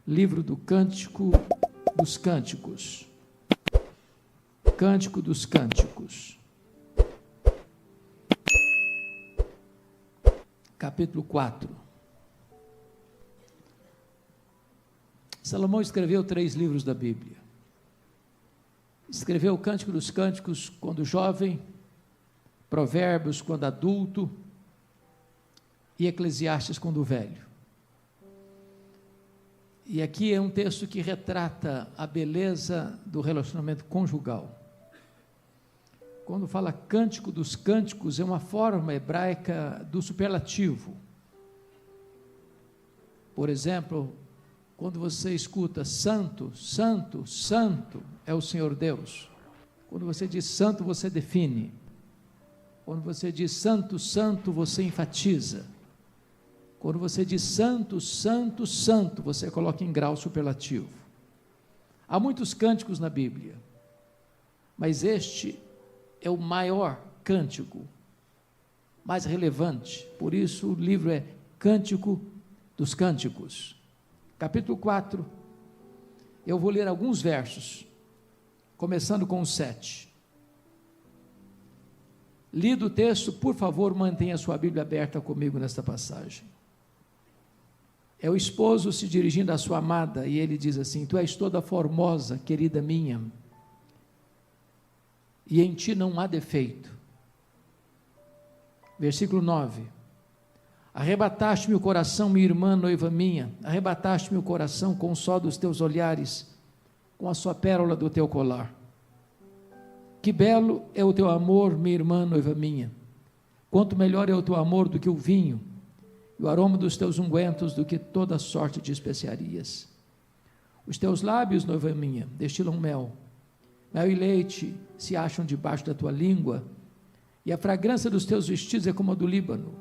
livro do Cântico dos Cânticos. Cântico dos Cânticos. Capítulo 4. Salomão escreveu 3 livros da Bíblia. Escreveu o Cântico dos Cânticos quando jovem, Provérbios quando adulto e Eclesiastes quando velho. E aqui é um texto que retrata a beleza do relacionamento conjugal. Quando fala Cântico dos Cânticos, é uma forma hebraica do superlativo. Por exemplo, quando você escuta santo, santo, santo é o Senhor Deus. Quando você diz santo, você define. Quando você diz santo, santo, você enfatiza. Quando você diz santo, santo, santo, você coloca em grau superlativo. Há muitos cânticos na Bíblia, mas este é o maior cântico, mais relevante. Por isso o livro é Cântico dos Cânticos. Capítulo 4, eu vou ler alguns versos, começando com o 7. Lido o texto, por favor, mantenha a sua Bíblia aberta comigo nesta passagem. É o esposo se dirigindo à sua amada, e ele diz assim: tu és toda formosa, querida minha, e em ti não há defeito. Versículo 9. Arrebataste-me o coração, minha irmã, noiva minha, arrebataste-me o coração com o sol dos teus olhares, com a sua pérola do teu colar. Que belo é o teu amor, minha irmã, noiva minha, quanto melhor é o teu amor do que o vinho, e o aroma dos teus ungüentos do que toda sorte de especiarias. Os teus lábios, noiva minha, destilam mel, mel e leite se acham debaixo da tua língua, e a fragrância dos teus vestidos é como a do Líbano.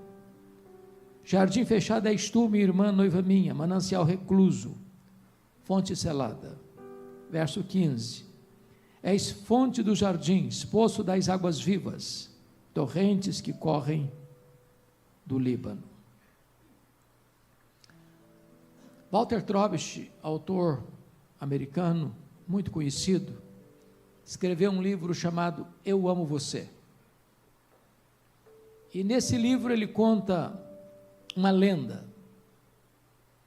Jardim fechado és tu, minha irmã, noiva minha, manancial recluso, fonte selada. Verso 15. És fonte dos jardins, poço das águas vivas, torrentes que correm do Líbano. Walter Trobisch, autor americano, muito conhecido, escreveu um livro chamado Eu Amo Você. E nesse livro ele conta uma lenda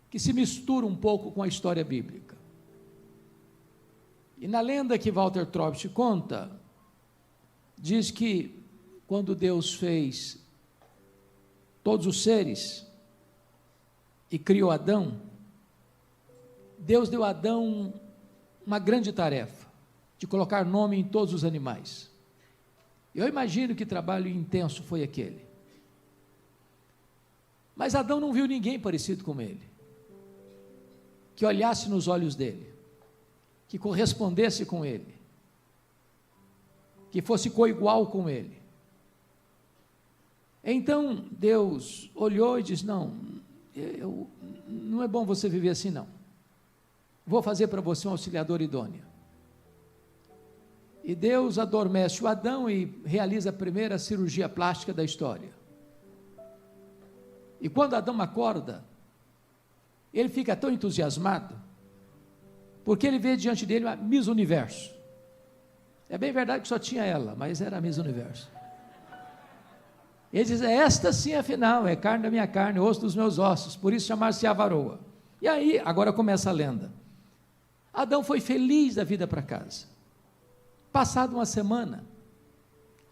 que se mistura um pouco com a história bíblica. E na lenda que Walter Trobisch conta, diz que quando Deus fez todos os seres e criou Adão, Deus deu a Adão uma grande tarefa, de colocar nome em todos os animais. Eu imagino que trabalho intenso foi aquele. Mas Adão não viu ninguém parecido com ele, que olhasse nos olhos dele, que correspondesse com ele, que fosse coigual com ele. Então Deus olhou e disse: não é bom você viver assim não, vou fazer para você um auxiliador idôneo. E Deus adormece o Adão e realiza a primeira cirurgia plástica da história. E quando Adão acorda, ele fica tão entusiasmado, porque ele vê diante dele uma Miss Universo. É bem verdade que só tinha ela, mas era a Miss Universo. Ele diz: esta sim, afinal, é carne da minha carne, osso dos meus ossos, por isso chamar-se Avaroa. E aí, agora começa a lenda. Adão foi feliz da vida para casa. Passada uma semana,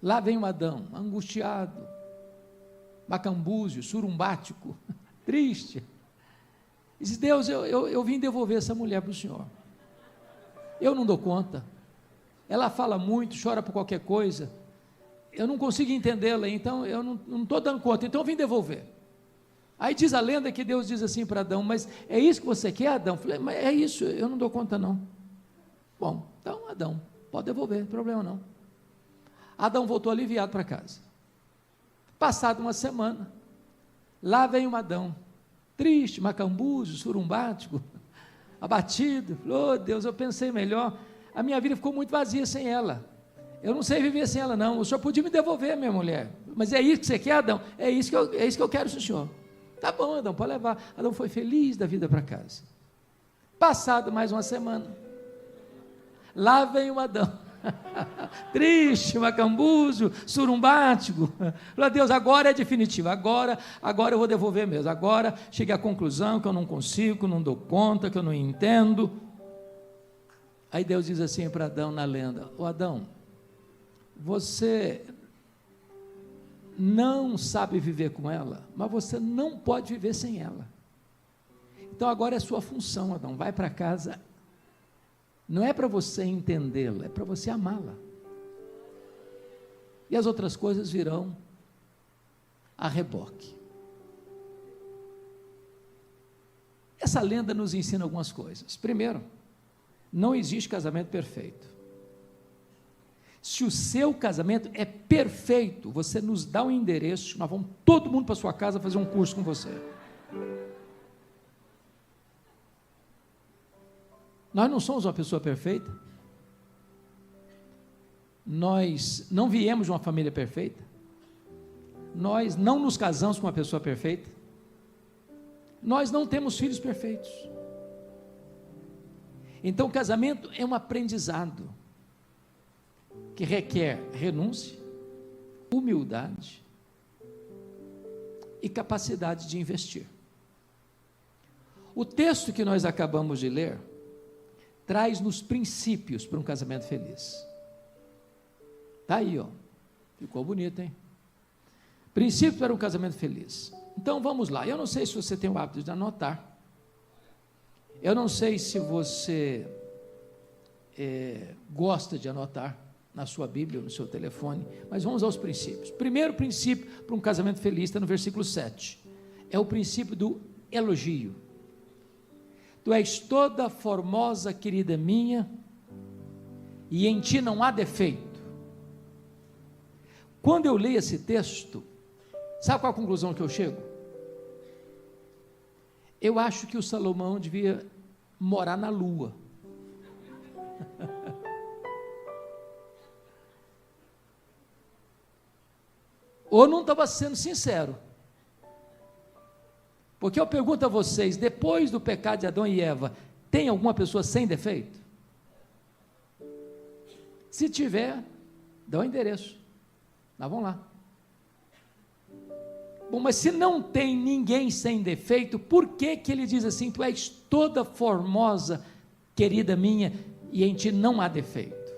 lá vem o Adão, angustiado, macambúzio, surumbático, triste. Diz: Deus, eu vim devolver essa mulher para o Senhor. Eu não dou conta. Ela fala muito, chora por qualquer coisa. Eu não consigo entendê-la, então eu não estou dando conta, então eu vim devolver. Aí diz a lenda que Deus diz assim para Adão: mas é isso que você quer, Adão? Falei: mas é isso, eu não dou conta não. Bom, então Adão, pode devolver, não tem problema não. Adão voltou aliviado para casa. Passada uma semana, lá vem um Adão, triste, macambúzio, surumbático, abatido. Oh Deus, eu pensei melhor, a minha vida ficou muito vazia sem ela, eu não sei viver sem ela não, o senhor podia me devolver minha mulher, mas é isso que você quer, Adão? É isso que eu quero, senhor. Tá bom, Adão, pode levar. Adão foi feliz da vida para casa. Passado mais uma semana, lá vem o Adão, triste, macambúzio, surumbático. Falou: Deus, agora é definitivo, agora eu vou devolver mesmo, agora cheguei à conclusão que eu não consigo, que eu não dou conta, que eu não entendo. Aí Deus diz assim para Adão na lenda: ô Adão, você não sabe viver com ela, mas você não pode viver sem ela. Então agora é sua função, Adão, vai para casa. Não é para você entendê-la, é para você amá-la. E as outras coisas virão a reboque. Essa lenda nos ensina algumas coisas. Primeiro, não existe casamento perfeito. Se o seu casamento é perfeito, você nos dá um endereço, nós vamos todo mundo para sua casa fazer um curso com você. Nós não somos uma pessoa perfeita. Nós não viemos de uma família perfeita. Nós não nos casamos com uma pessoa perfeita. Nós não temos filhos perfeitos. Então, o casamento é um aprendizado que requer renúncia, humildade e capacidade de investir. O texto que nós acabamos de ler traz-nos princípios para um casamento feliz. Está aí, ó. Ficou bonito, hein? Princípios para um casamento feliz. Então vamos lá. Eu não sei se você tem o hábito de anotar. Eu não sei se você gosta de anotar na sua Bíblia ou no seu telefone, mas vamos aos princípios. Primeiro princípio para um casamento feliz está no versículo 7. É o princípio do elogio. Tu és toda formosa, querida minha, e em ti não há defeito. Quando eu leio esse texto, sabe qual a conclusão que eu chego? Eu acho que o Salomão devia morar na lua. Ou não estava sendo sincero. Porque eu pergunto a vocês, depois do pecado de Adão e Eva, tem alguma pessoa sem defeito? Se tiver, dá o endereço, nós vamos lá. Bom, mas se não tem ninguém sem defeito, por que que ele diz assim: tu és toda formosa, querida minha, e em ti não há defeito?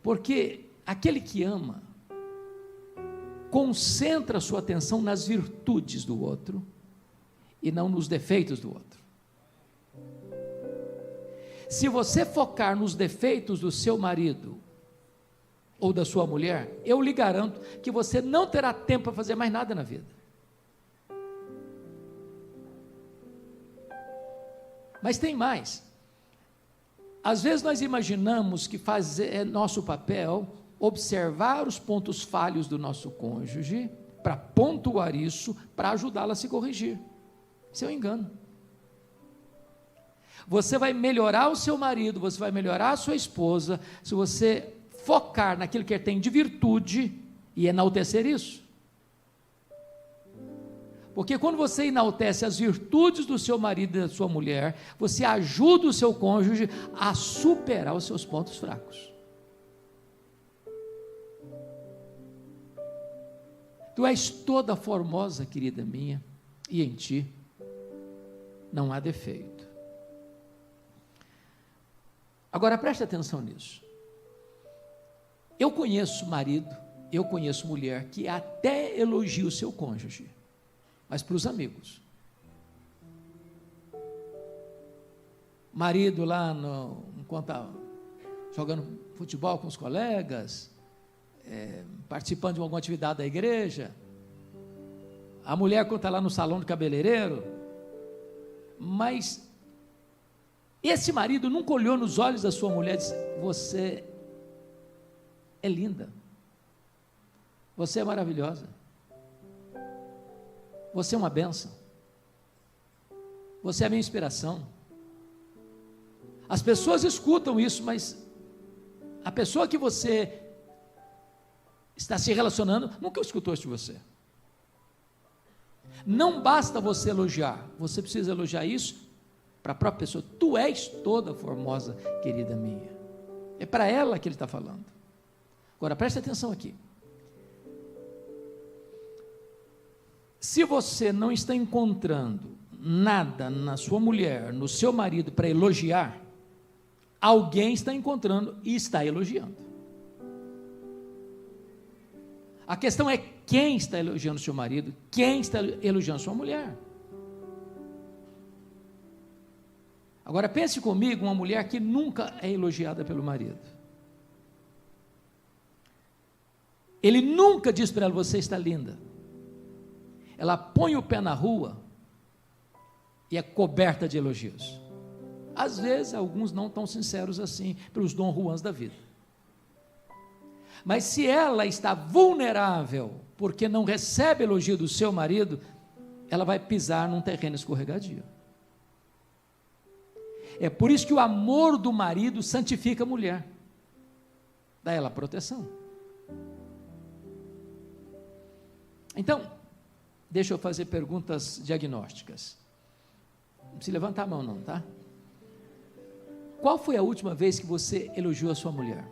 Porque aquele que ama concentra a sua atenção nas virtudes do outro e não nos defeitos do outro. Se você focar nos defeitos do seu marido ou da sua mulher, eu lhe garanto que você não terá tempo para fazer mais nada na vida. Mas tem mais. Às vezes nós imaginamos que é nosso papel observar os pontos falhos do nosso cônjuge, para pontuar isso, para ajudá-la a se corrigir. Isso é um engano. Você vai melhorar o seu marido, você vai melhorar a sua esposa, se você focar naquilo que ele tem de virtude e enaltecer isso. Porque quando você enaltece as virtudes do seu marido e da sua mulher, você ajuda o seu cônjuge a superar os seus pontos fracos. Tu és toda formosa, querida minha, e em ti não há defeito. Agora preste atenção nisso. Eu conheço marido, eu conheço mulher que até elogia o seu cônjuge, mas para os amigos. Marido lá enquanto está jogando futebol com os colegas, participando de alguma atividade da igreja, a mulher quando está lá no salão do cabeleireiro, mas esse marido nunca olhou nos olhos da sua mulher e disse: você é linda, você é maravilhosa, você é uma bênção, você é a minha inspiração. As pessoas escutam isso, mas a pessoa que você está se relacionando nunca escutou isso de você. Não basta você elogiar, você precisa elogiar isso para a própria pessoa: tu és toda formosa, querida minha. É para ela que ele está falando. Agora preste atenção aqui. Se você não está encontrando nada na sua mulher, no seu marido para elogiar, alguém está encontrando e está elogiando. A questão é quem está elogiando seu marido, quem está elogiando sua mulher. Agora pense comigo, uma mulher que nunca é elogiada pelo marido. Ele nunca diz para ela: você está linda. Ela põe o pé na rua e é coberta de elogios. Às vezes, alguns não tão sinceros assim, pelos Dom Juans da vida. Mas se ela está vulnerável, porque não recebe elogio do seu marido, ela vai pisar num terreno escorregadio. É por isso que o amor do marido santifica a mulher, dá ela proteção. Então, deixa eu fazer perguntas diagnósticas. Não precisa levantar a mão não, tá? Qual foi a última vez que você elogiou a sua mulher?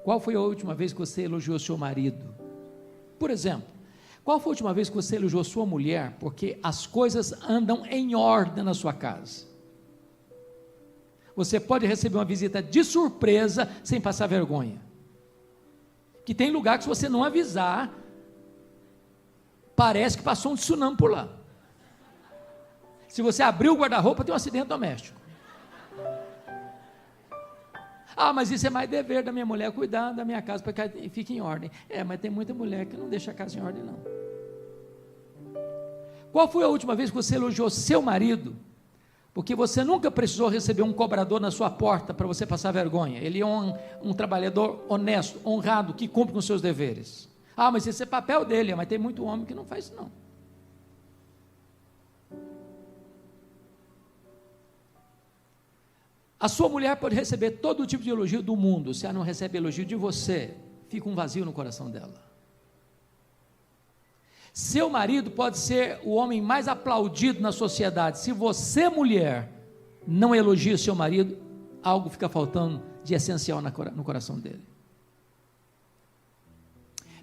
Qual foi a última vez que você elogiou seu marido? Por exemplo, qual foi a última vez que você elogiou sua mulher porque as coisas andam em ordem na sua casa? Você pode receber uma visita de surpresa sem passar vergonha. Que tem lugar que, se você não avisar, parece que passou um tsunami por lá. Se você abrir o guarda-roupa, tem um acidente doméstico. Ah, mas isso é mais dever da minha mulher, cuidar da minha casa para que fique em ordem. Mas tem muita mulher que não deixa a casa em ordem, não. Qual foi a última vez que você elogiou seu marido porque você nunca precisou receber um cobrador na sua porta para você passar vergonha? Ele é um trabalhador honesto, honrado, que cumpre com seus deveres. Ah, mas esse é papel dele. Mas tem muito homem que não faz isso, não. A sua mulher pode receber todo tipo de elogio do mundo. Se ela não recebe elogio de você, fica um vazio no coração dela. Seu marido pode ser o homem mais aplaudido na sociedade. Se você, mulher, não elogia seu marido, algo fica faltando de essencial no coração dele.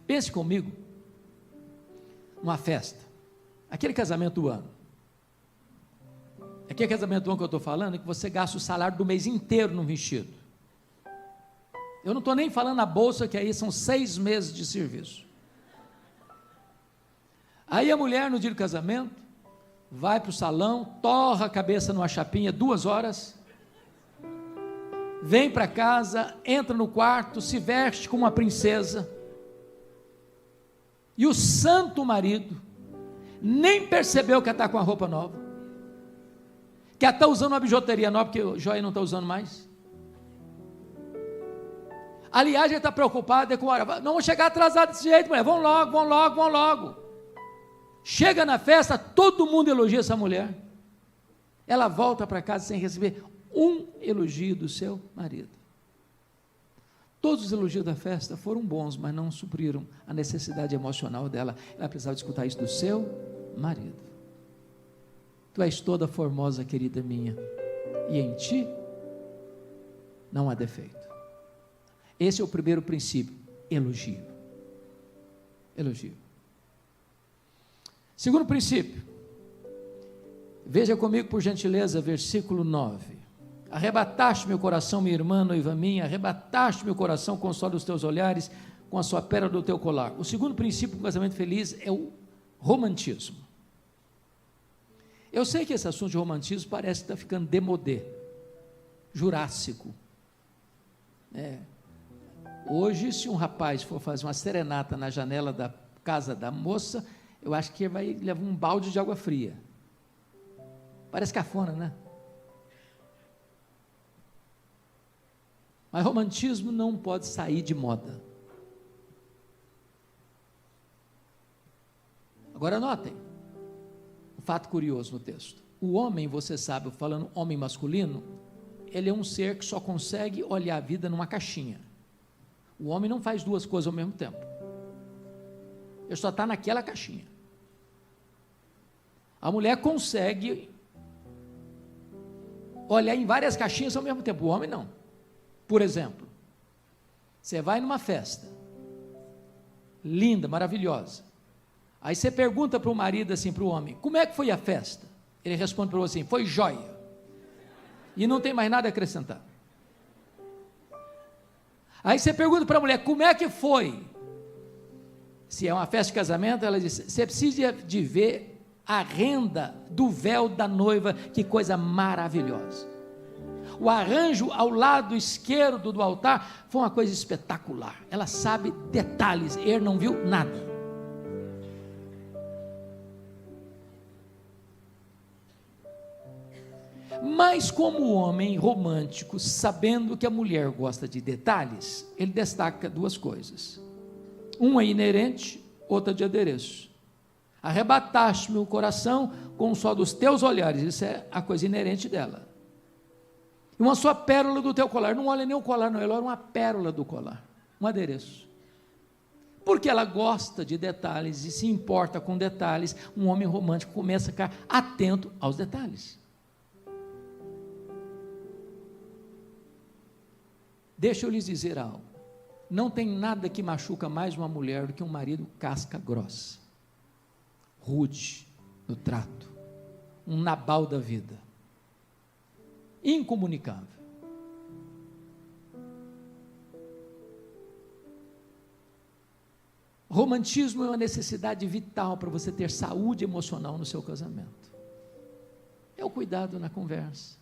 Pense comigo numa festa, aquele casamento do ano. Aquele casamento do ano que eu estou falando é que você gasta o salário do mês inteiro num vestido. Eu não estou nem falando a bolsa, que aí são 6 meses de serviço. Aí a mulher, no dia do casamento, vai para o salão, torra a cabeça numa chapinha 2 horas, vem para casa, entra no quarto, se veste como uma princesa, e o santo marido nem percebeu que ela está com a roupa nova, que ela está usando uma bijuteria nova, porque o joia não está usando mais. Aliás, ele está preocupado com a hora. Não vão chegar atrasados desse jeito, mulher. Vão logo, vão logo, vão logo. Chega na festa, todo mundo elogia essa mulher. Ela volta para casa sem receber um elogio do seu marido. Todos os elogios da festa foram bons, mas não supriram a necessidade emocional dela. Ela precisava escutar isso do seu marido. Tu és toda formosa, querida minha, e em ti não há defeito. Esse é o primeiro princípio: elogio. Elogio. Segundo princípio, veja comigo, por gentileza, versículo 9. Arrebataste meu coração, minha irmã, noiva minha, arrebataste meu coração com o sol dos teus olhares, com a sua pérola do teu colar. O segundo princípio do casamento feliz é o romantismo. Eu sei que esse assunto de romantismo parece que está ficando démodé, jurássico. Hoje, se um rapaz for fazer uma serenata na janela da casa da moça, eu acho que vai levar um balde de água fria. Parece cafona, né? Mas romantismo não pode sair de moda. Agora notem, um fato curioso no texto. O homem, você sabe, falando homem masculino, ele é um ser que só consegue olhar a vida numa caixinha. O homem não faz 2 coisas ao mesmo tempo. Ele só está naquela caixinha. A mulher consegue olhar em várias caixinhas ao mesmo tempo, o homem não. Por exemplo, você vai numa festa, linda, maravilhosa, aí você pergunta para o marido assim, para o homem, como é que foi a festa? Ele responde para você assim, foi jóia, e não tem mais nada a acrescentar. Aí você pergunta para a mulher, como é que foi? Se é uma festa de casamento, ela diz, você precisa de ver a renda do véu da noiva, que coisa maravilhosa. O arranjo ao lado esquerdo do altar foi uma coisa espetacular. Ela sabe detalhes, ele não viu nada. Mas como o homem romântico, sabendo que a mulher gosta de detalhes, ele destaca duas coisas. Uma é inerente, outra de adereço. Arrebataste-me o coração com o sol dos teus olhares, isso é a coisa inerente dela. E uma só pérola do teu colar, não olha nem o colar não, ela olha uma pérola do colar, um adereço. Porque ela gosta de detalhes e se importa com detalhes, um homem romântico começa a ficar atento aos detalhes. Deixa eu lhes dizer algo, não tem nada que machuca mais uma mulher do que um marido casca grossa, rude no trato, um Nabal da vida, incomunicável. Romantismo é uma necessidade vital para você ter saúde emocional no seu casamento. É o cuidado na conversa,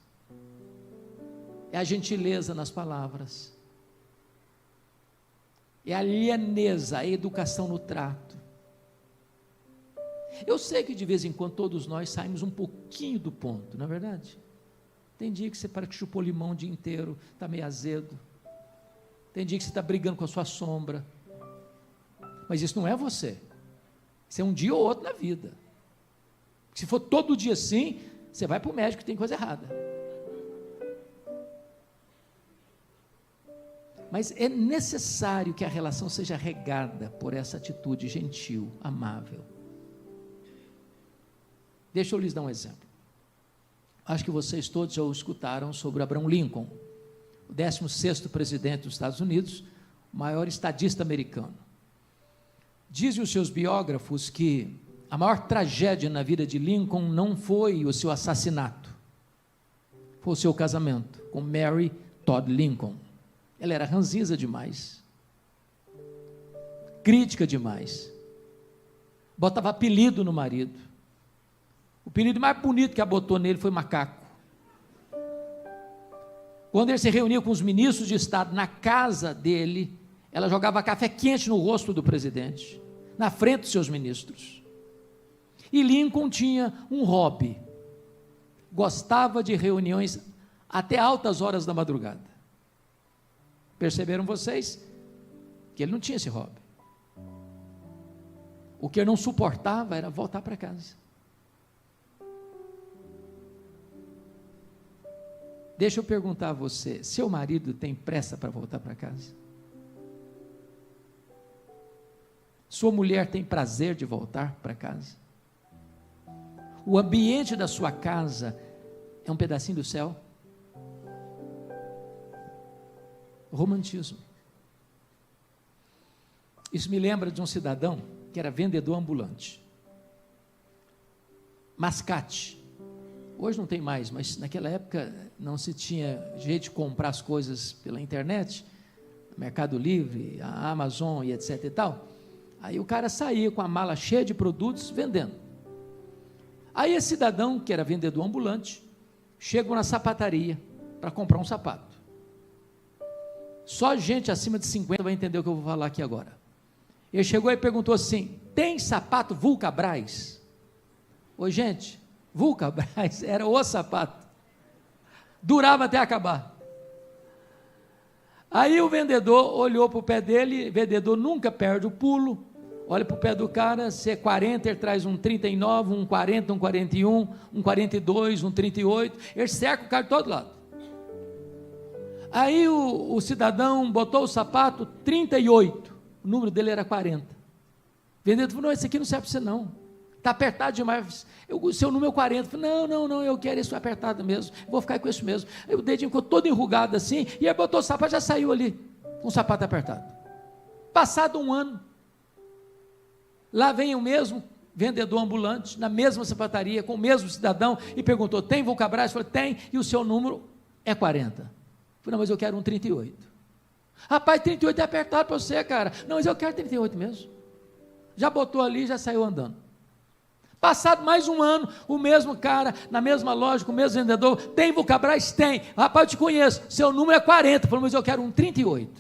é a gentileza nas palavras, é a lianeza, a educação no trato. Eu sei que de vez em quando todos nós saímos um pouquinho do ponto, não é verdade? Tem dia que você parece que chupou limão o dia inteiro, está meio azedo. Tem dia que você está brigando com a sua sombra. Mas isso não é você. Isso é um dia ou outro na vida. Se for todo dia assim, você vai para o médico e tem coisa errada. Mas é necessário que a relação seja regada por essa atitude gentil, amável. Deixa eu lhes dar um exemplo. Acho que vocês todos já o escutaram sobre Abraham Lincoln, o 16º presidente dos Estados Unidos, o maior estadista americano. Dizem os seus biógrafos que a maior tragédia na vida de Lincoln não foi o seu assassinato, foi o seu casamento com Mary Todd Lincoln. Ela era ranzinza demais, crítica demais, botava apelido no marido. O apelido mais bonito que ela botou nele foi macaco. Quando ele se reunia com os ministros de Estado na casa dele, ela jogava café quente no rosto do presidente, na frente dos seus ministros. E Lincoln tinha um hobby, gostava de reuniões até altas horas da madrugada. Perceberam vocês que ele não tinha esse hobby? O que ele não suportava era voltar para casa. Deixa eu perguntar a você, seu marido tem pressa para voltar para casa? Sua mulher tem prazer de voltar para casa? O ambiente da sua casa é um pedacinho do céu? Romantismo. Isso me lembra de um cidadão que era vendedor ambulante. Mascate. Hoje não tem mais, mas naquela época não se tinha jeito de comprar as coisas pela internet, Mercado Livre, a Amazon e etc e tal. Aí o cara saía com a mala cheia de produtos vendendo. Aí esse cidadão, que era vendedor ambulante, chegou na sapataria para comprar um sapato. Só gente acima de 50 vai entender o que eu vou falar aqui agora. Ele chegou e perguntou assim, tem sapato Vulcabras? Oi gente, Vulcabras era o sapato, durava até acabar. Aí o vendedor olhou para o pé dele, vendedor nunca perde o pulo, olha para o pé do cara, se é 40, ele traz um 39, um 40, um 41, um 42, um 38, ele cerca o cara de todo lado. Aí o cidadão botou o sapato 38, o número dele era 40. O vendedor falou, não, esse aqui não serve para você não, Está apertado demais. O seu número é 40. Eu falei, não, eu quero isso apertado mesmo. Vou ficar com isso mesmo. Aí o dedinho ficou todo enrugado assim, e aí botou o sapato, já saiu ali, com o sapato apertado. Passado um ano, lá vem o mesmo vendedor ambulante, na mesma sapataria, com o mesmo cidadão, e perguntou, tem Vulcabras? Eu falei, tem, e o seu número é 40. Eu falei, não, mas eu quero um 38. Rapaz, 38 é apertado para você, cara. Não, mas eu quero 38 mesmo. Já botou ali, já saiu andando. Passado mais um ano, o mesmo cara, na mesma loja, com o mesmo vendedor, tem Vulcabras? Tem. Rapaz, eu te conheço, seu número é 40. Eu falei, mas eu quero um 38.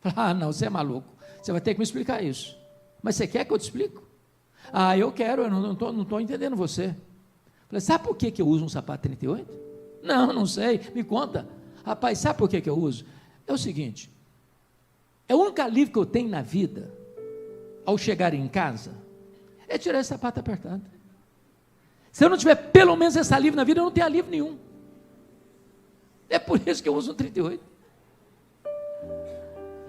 Eu falei, não, você é maluco, você vai ter que me explicar isso. Mas você quer que eu te explique? Eu quero, eu não estou entendendo você. Eu falei, sabe por que eu uso um sapato 38? Não sei, me conta. Rapaz, sabe por que eu uso? É o seguinte, é o único alívio que eu tenho na vida, ao chegar em casa, é tirar esse sapato apertado. Se eu não tiver pelo menos esse alívio na vida, eu não tenho alívio nenhum. É por isso que eu uso um 38.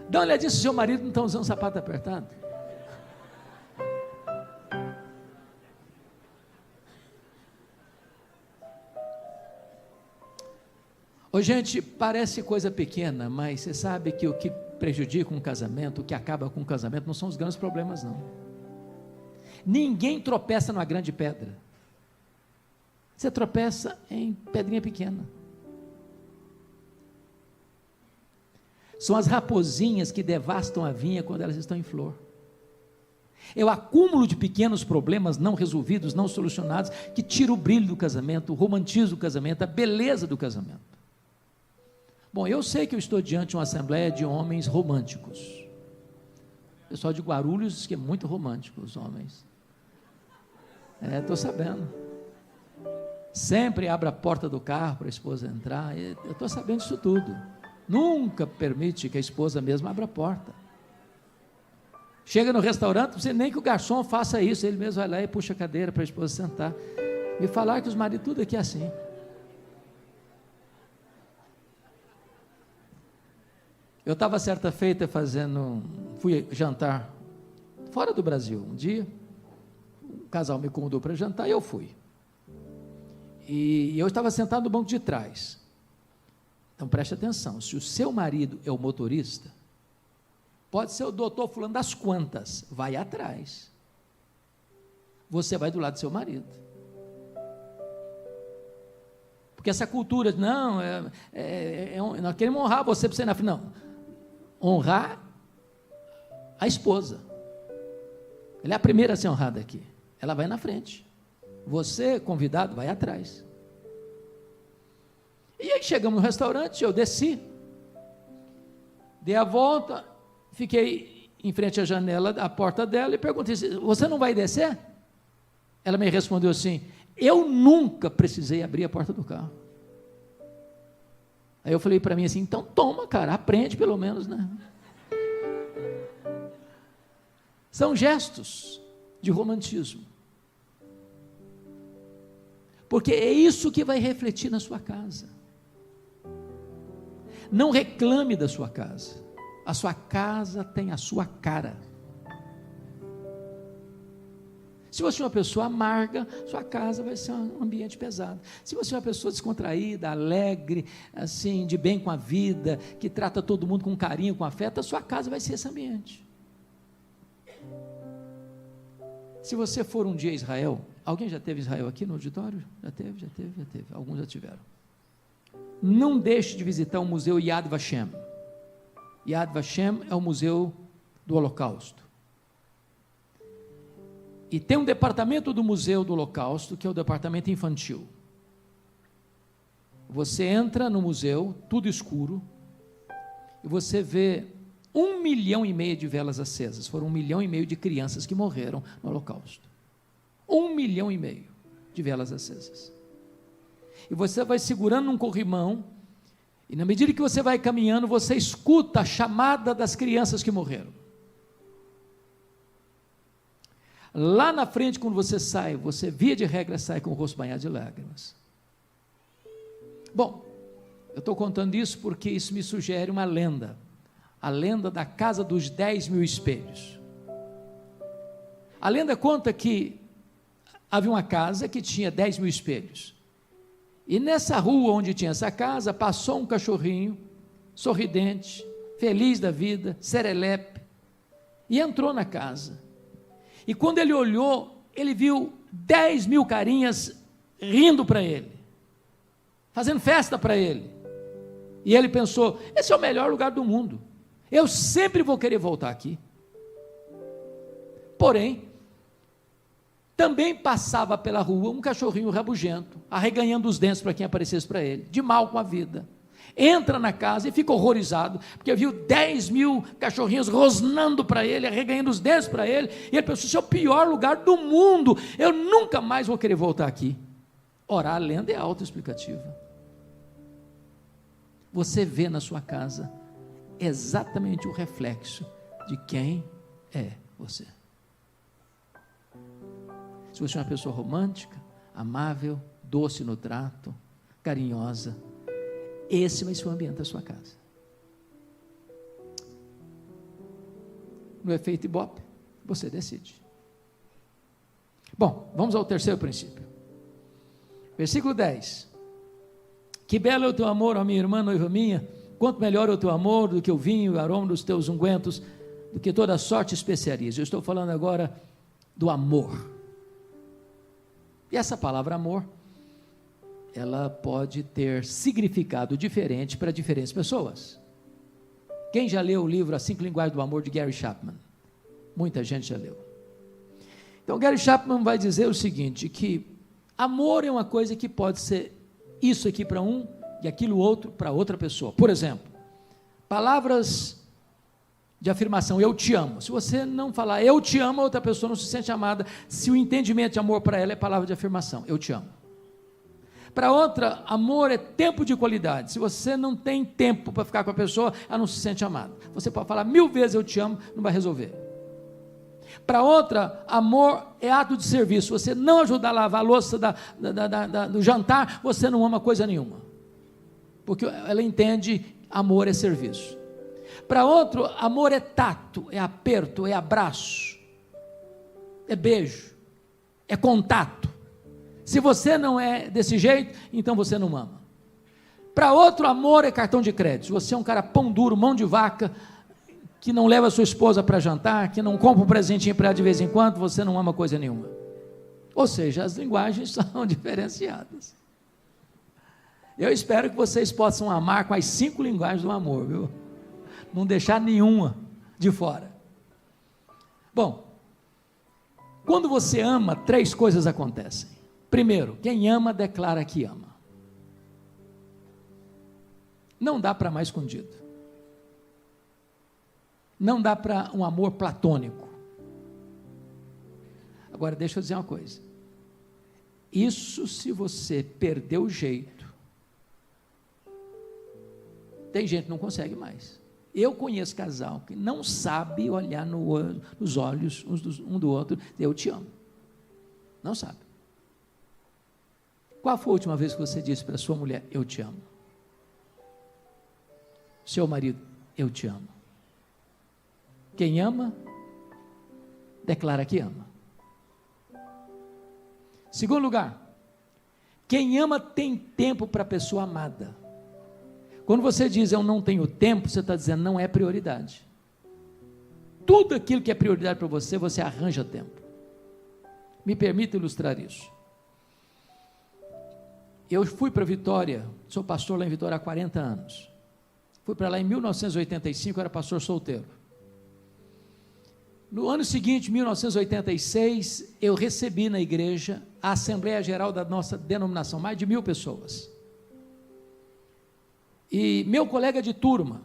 Dá uma olhadinha se o seu marido não está usando sapato apertado. Ô, gente, parece coisa pequena, mas você sabe que o que prejudica um casamento, o que acaba com um casamento, não são os grandes problemas, não. Ninguém tropeça numa grande pedra. Você tropeça em pedrinha pequena. São as raposinhas que devastam a vinha quando elas estão em flor. É o acúmulo de pequenos problemas não resolvidos, não solucionados, que tira o brilho do casamento, o romantismo do casamento, a beleza do casamento. Bom, eu sei que eu estou diante de uma assembleia de homens românticos. O pessoal de Guarulhos diz que é muito romântico, os homens. Estou sabendo. Sempre abre a porta do carro para a esposa entrar. Eu estou sabendo disso tudo. Nunca permite que a esposa mesma abra a porta. Chega no restaurante, não precisa nem que o garçom faça isso, ele mesmo vai lá e puxa a cadeira para a esposa sentar. Me falaram que os maridos tudo aqui é assim. Eu estava certa feita fui jantar fora do Brasil um dia, o casal me convidou para jantar e eu fui. E eu estava sentado no banco de trás. Então preste atenção, se o seu marido é o motorista, pode ser o doutor fulano das quantas, vai atrás. Você vai do lado do seu marido. Porque essa cultura, nós queremos honrar você para você na frente. Não, honrar a esposa. Ela é a primeira a ser honrada aqui. Ela vai na frente. Você, convidado, vai atrás. E aí chegamos no restaurante, eu desci, dei a volta, fiquei em frente à janela, à porta dela, e perguntei, você não vai descer? Ela me respondeu assim, eu nunca precisei abrir a porta do carro. Aí eu falei para mim assim, então toma, cara, aprende pelo menos, né? São gestos de romantismo. Porque é isso que vai refletir na sua casa. Não reclame da sua casa. A sua casa tem a sua cara. Se você é uma pessoa amarga, sua casa vai ser um ambiente pesado. Se você é uma pessoa descontraída, alegre, assim, de bem com a vida, que trata todo mundo com carinho, com afeto, a sua casa vai ser esse ambiente. Se você for um dia a Israel, alguém já teve Israel aqui no auditório? Já teve. Alguns já tiveram. Não deixe de visitar o museu Yad Vashem. Yad Vashem é o museu do Holocausto. E tem um departamento do museu do Holocausto, que é o departamento infantil. Você entra no museu, tudo escuro, e você vê 1,5 milhão de velas acesas. Foram 1,5 milhão de crianças que morreram no Holocausto. 1,5 milhão de velas acesas. E você vai segurando um corrimão, e na medida que você vai caminhando, você escuta a chamada das crianças que morreram. Lá na frente, quando você sai, você via de regra sai com o rosto banhado de lágrimas. Bom, eu estou contando isso porque isso me sugere uma lenda. A lenda da casa dos 10 mil espelhos. A lenda conta que havia uma casa que tinha 10 mil espelhos. E nessa rua onde tinha essa casa, passou um cachorrinho, sorridente, feliz da vida, serelepe, e entrou na casa. E quando ele olhou, ele viu 10 mil carinhas rindo para ele, fazendo festa para ele. E ele pensou: esse é o melhor lugar do mundo, eu sempre vou querer voltar aqui. Porém, também passava pela rua um cachorrinho rabugento, arreganhando os dentes para quem aparecesse para ele, de mal com a vida. Entra na casa e fica horrorizado, porque viu 10 mil cachorrinhos rosnando para ele, arreganhando os dentes para ele, e ele pensou: esse é o pior lugar do mundo, eu nunca mais vou querer voltar aqui. Ora, a lenda é autoexplicativa. Você vê na sua casa exatamente o reflexo de quem é você. Se você é uma pessoa romântica, amável, doce no trato, carinhosa, esse vai ser o ambiente da sua casa. No efeito Ibope, você decide. Bom, vamos ao terceiro princípio. Versículo 10. Que belo é o teu amor, ó minha irmã, noiva minha, quanto melhor é o teu amor do que o vinho e o aroma dos teus ungüentos, do que toda sorte de especiarias. Eu estou falando agora do amor. E essa palavra amor, ela pode ter significado diferente para diferentes pessoas. Quem já leu o livro As 5 Linguagens do Amor, de Gary Chapman? Muita gente já leu. Então, Gary Chapman vai dizer o seguinte, que amor é uma coisa que pode ser isso aqui para um e aquilo outro para outra pessoa. Por exemplo, palavras de afirmação: eu te amo. Se você não falar eu te amo, a outra pessoa não se sente amada, se o entendimento de amor para ela é palavra de afirmação: eu te amo. Para outra, amor é tempo de qualidade. Se você não tem tempo para ficar com a pessoa, ela não se sente amada. Você pode falar 1000 vezes eu te amo, não vai resolver. Para outra, amor é ato de serviço. Você não ajudar a lavar a louça do jantar, você não ama coisa nenhuma, porque ela entende amor é serviço. Para outro, amor é tato, é aperto, é abraço, é beijo, é contato. Se você não é desse jeito, então você não ama. Para outro, amor é cartão de crédito. Se você é um cara pão duro, mão de vaca, que não leva a sua esposa para jantar, que não compra um presentinho para ela de vez em quando, você não ama coisa nenhuma. Ou seja, as linguagens são diferenciadas. Eu espero que vocês possam amar com as 5 linguagens do amor, viu? Não deixar nenhuma de fora. Bom, quando você ama, 3 coisas acontecem. Primeiro, quem ama declara que ama. Não dá para amar escondido. Não dá para um amor platônico. Agora, deixa eu dizer uma coisa. Isso se você perder o jeito. Tem gente que não consegue mais. Eu conheço casal que não sabe olhar nos olhos um do outro, eu te amo. Não sabe. Qual foi a última vez que você disse para sua mulher, eu te amo? Seu marido, eu te amo. Quem ama, declara que ama. Segundo lugar, quem ama tem tempo para a pessoa amada. Quando você diz eu não tenho tempo, você está dizendo não é prioridade. Tudo aquilo que é prioridade para você, você arranja tempo. Me permita ilustrar isso. Eu fui para Vitória, sou pastor lá em Vitória há 40 anos. Fui para lá em 1985, era pastor solteiro. No ano seguinte, 1986, eu recebi na igreja a Assembleia Geral da nossa denominação, mais de 1000 pessoas. E meu colega de turma,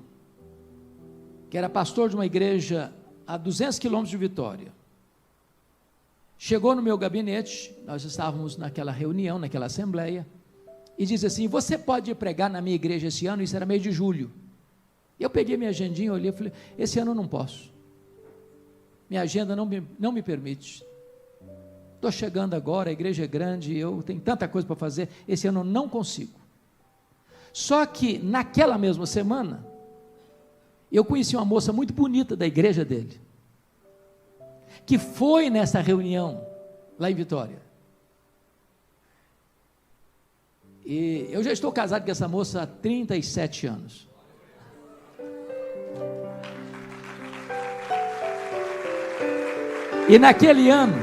que era pastor de uma igreja a 200 quilômetros de Vitória, chegou no meu gabinete, nós estávamos naquela reunião, naquela assembleia, e disse assim, você pode pregar na minha igreja esse ano? Isso era mês de julho. Eu peguei minha agendinha, olhei e falei, esse ano eu não posso. Minha agenda não me permite. Estou chegando agora, a igreja é grande, eu tenho tanta coisa para fazer, esse ano eu não consigo. Só que naquela mesma semana, eu conheci uma moça muito bonita da igreja dele, que foi nessa reunião, lá em Vitória, E eu já estou casado com essa moça há 37 anos. E naquele ano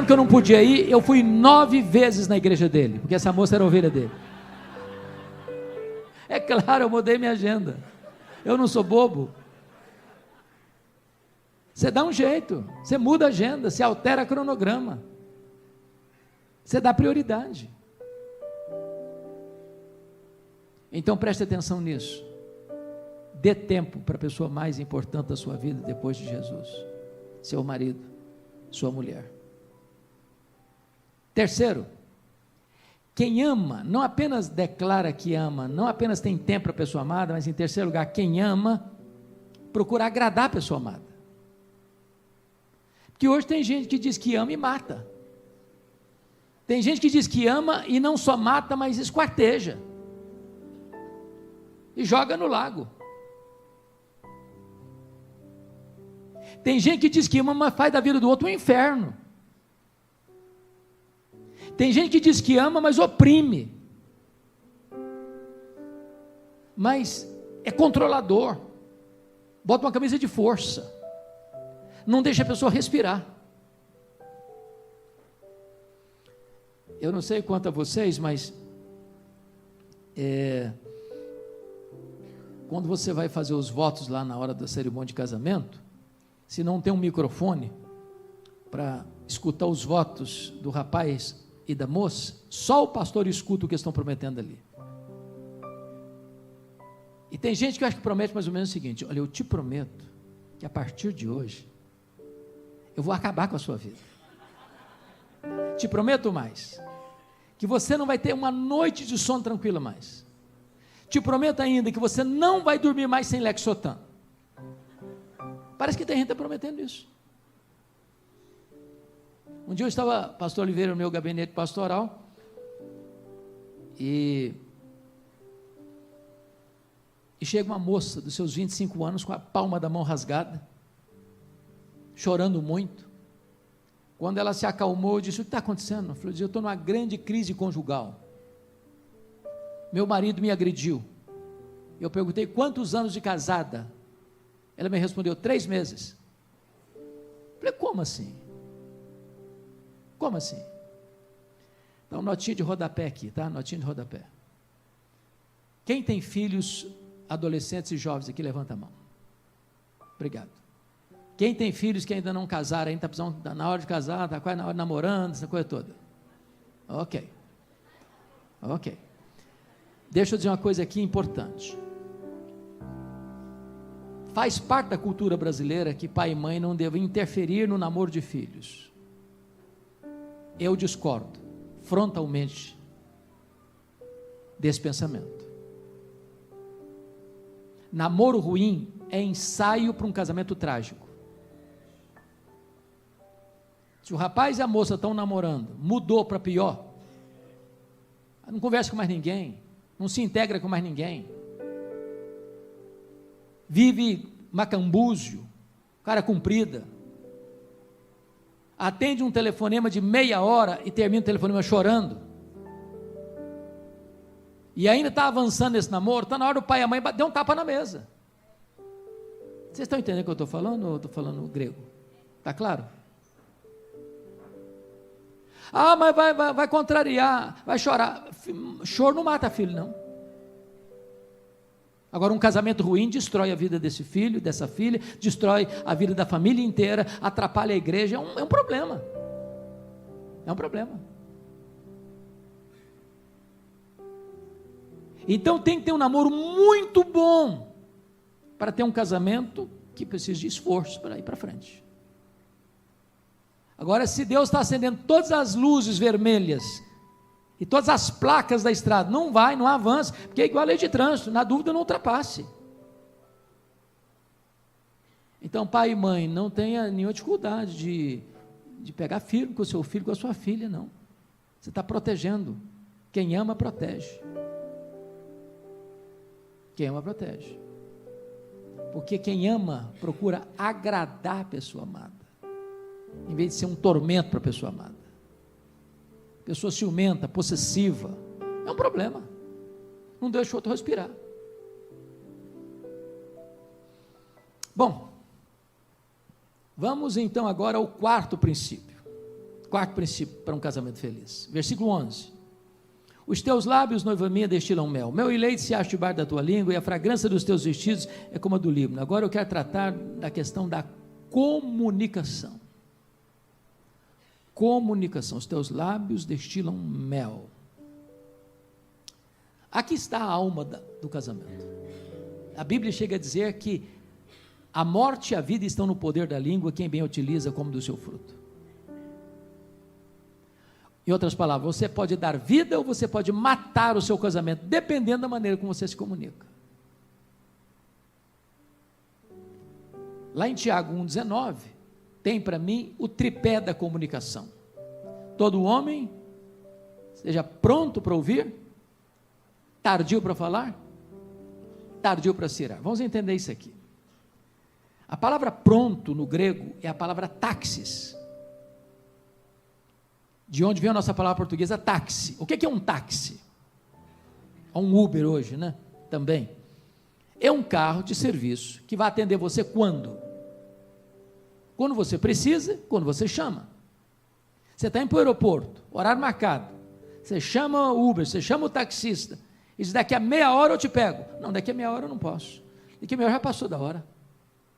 que eu não podia ir, eu fui 9 vezes na igreja dele, porque essa moça era a ovelha dele. É claro, eu mudei minha agenda. Eu não sou bobo. Você dá um jeito, você muda a agenda, você altera cronograma. Você dá prioridade. Então preste atenção nisso. Dê tempo para a pessoa mais importante da sua vida depois de Jesus. Seu marido, sua mulher. Terceiro, quem ama, não apenas declara que ama, não apenas tem tempo para a pessoa amada, mas em terceiro lugar, quem ama, procura agradar a pessoa amada. Porque hoje tem gente que diz que ama e mata. Tem gente que diz que ama e não só mata, mas esquarteja. E joga no lago. Tem gente que diz que ama, mas faz da vida do outro um inferno. Tem gente que diz que ama, mas oprime. Mas é controlador. Bota uma camisa de força. Não deixa a pessoa respirar. Eu não sei quanto a vocês, mas quando você vai fazer os votos lá na hora da cerimônia de casamento, se não tem um microfone para escutar os votos do rapaz e da moça, só o pastor escuta o que estão prometendo ali. E tem gente que acha que promete mais ou menos o seguinte: olha, eu te prometo que a partir de hoje eu vou acabar com a sua vida. Te prometo mais, que você não vai ter uma noite de sono tranquila mais. Te prometo ainda que você não vai dormir mais sem Lexotan. Parece que tem gente prometendo isso. Um dia eu estava, pastor Oliveira, no meu gabinete pastoral, e chega uma moça dos seus 25 anos com a palma da mão rasgada, chorando muito. Quando ela se acalmou, eu disse: o que está acontecendo? Ela falou: eu estou numa grande crise conjugal. Meu marido me agrediu. Eu perguntei: quantos anos de casada? Ela me respondeu: 3 meses. Eu falei: como assim? Como assim? Então, notinha de rodapé aqui, tá? Notinha de rodapé. Quem tem filhos, adolescentes e jovens aqui, levanta a mão. Obrigado. Quem tem filhos que ainda não casaram, ainda está precisando, na hora de casar, está quase na hora de namorando, essa coisa toda. Ok. Deixa eu dizer uma coisa aqui importante. Faz parte da cultura brasileira que pai e mãe não devem interferir no namoro de filhos. Eu discordo frontalmente desse pensamento. Namoro ruim é ensaio para um casamento trágico. Se o rapaz e a moça estão namorando, mudou para pior, não conversa com mais ninguém, não se integra com mais ninguém, vive macambúzio, cara comprida, atende um telefonema de meia hora e termina o telefonema chorando, e ainda está avançando esse namoro, está na hora do pai e a mãe dar um tapa na mesa. Vocês estão entendendo o que eu estou falando, ou estou falando grego? Está claro? Ah, mas vai contrariar, vai chorar. Choro não mata filho, não. Agora, um casamento ruim destrói a vida desse filho, dessa filha, destrói a vida da família inteira, atrapalha a igreja, é um problema. É um problema. Então tem que ter um namoro muito bom para ter um casamento que precisa de esforço para ir para frente. Agora, se Deus está acendendo todas as luzes vermelhas e todas as placas da estrada, não avança, porque é igual a lei de trânsito, na dúvida não ultrapasse. Então, pai e mãe, não tenha nenhuma dificuldade de pegar firme com o seu filho, com a sua filha, não. Você está protegendo. Quem ama, protege. Quem ama, protege. Porque quem ama, procura agradar a pessoa amada, em vez de ser um tormento para a pessoa amada. pessoa ciumenta, possessiva, é um problema, não deixa o outro respirar. Bom, vamos então agora ao quarto princípio para um casamento feliz, versículo 11: os teus lábios, noiva minha, destilam mel e leite se acha debaixo da tua língua, e a fragrância dos teus vestidos é como a do Líbano. Agora eu quero tratar da questão da comunicação. Comunicação, os teus lábios destilam mel. Aqui está a alma do casamento. A Bíblia chega a dizer que a morte e a vida estão no poder da língua, quem bem utiliza come do seu fruto. Em outras palavras, você pode dar vida ou você pode matar o seu casamento, dependendo da maneira como você se comunica. Lá em Tiago 1,19, tem para mim o tripé da comunicação. Todo homem seja pronto para ouvir, tardio para falar, tardio para se irar. Vamos entender isso aqui. A palavra pronto no grego é a palavra táxis, de onde vem a nossa palavra portuguesa táxi. O que é um táxi? É um Uber hoje, né? Também. É um carro de serviço que vai atender você quando? Quando você precisa, quando você chama. Você está indo para o aeroporto, horário marcado, você chama o Uber, você chama o taxista, e diz, daqui a meia hora eu te pego. Não, daqui a meia hora eu não posso, daqui a meia hora já passou da hora,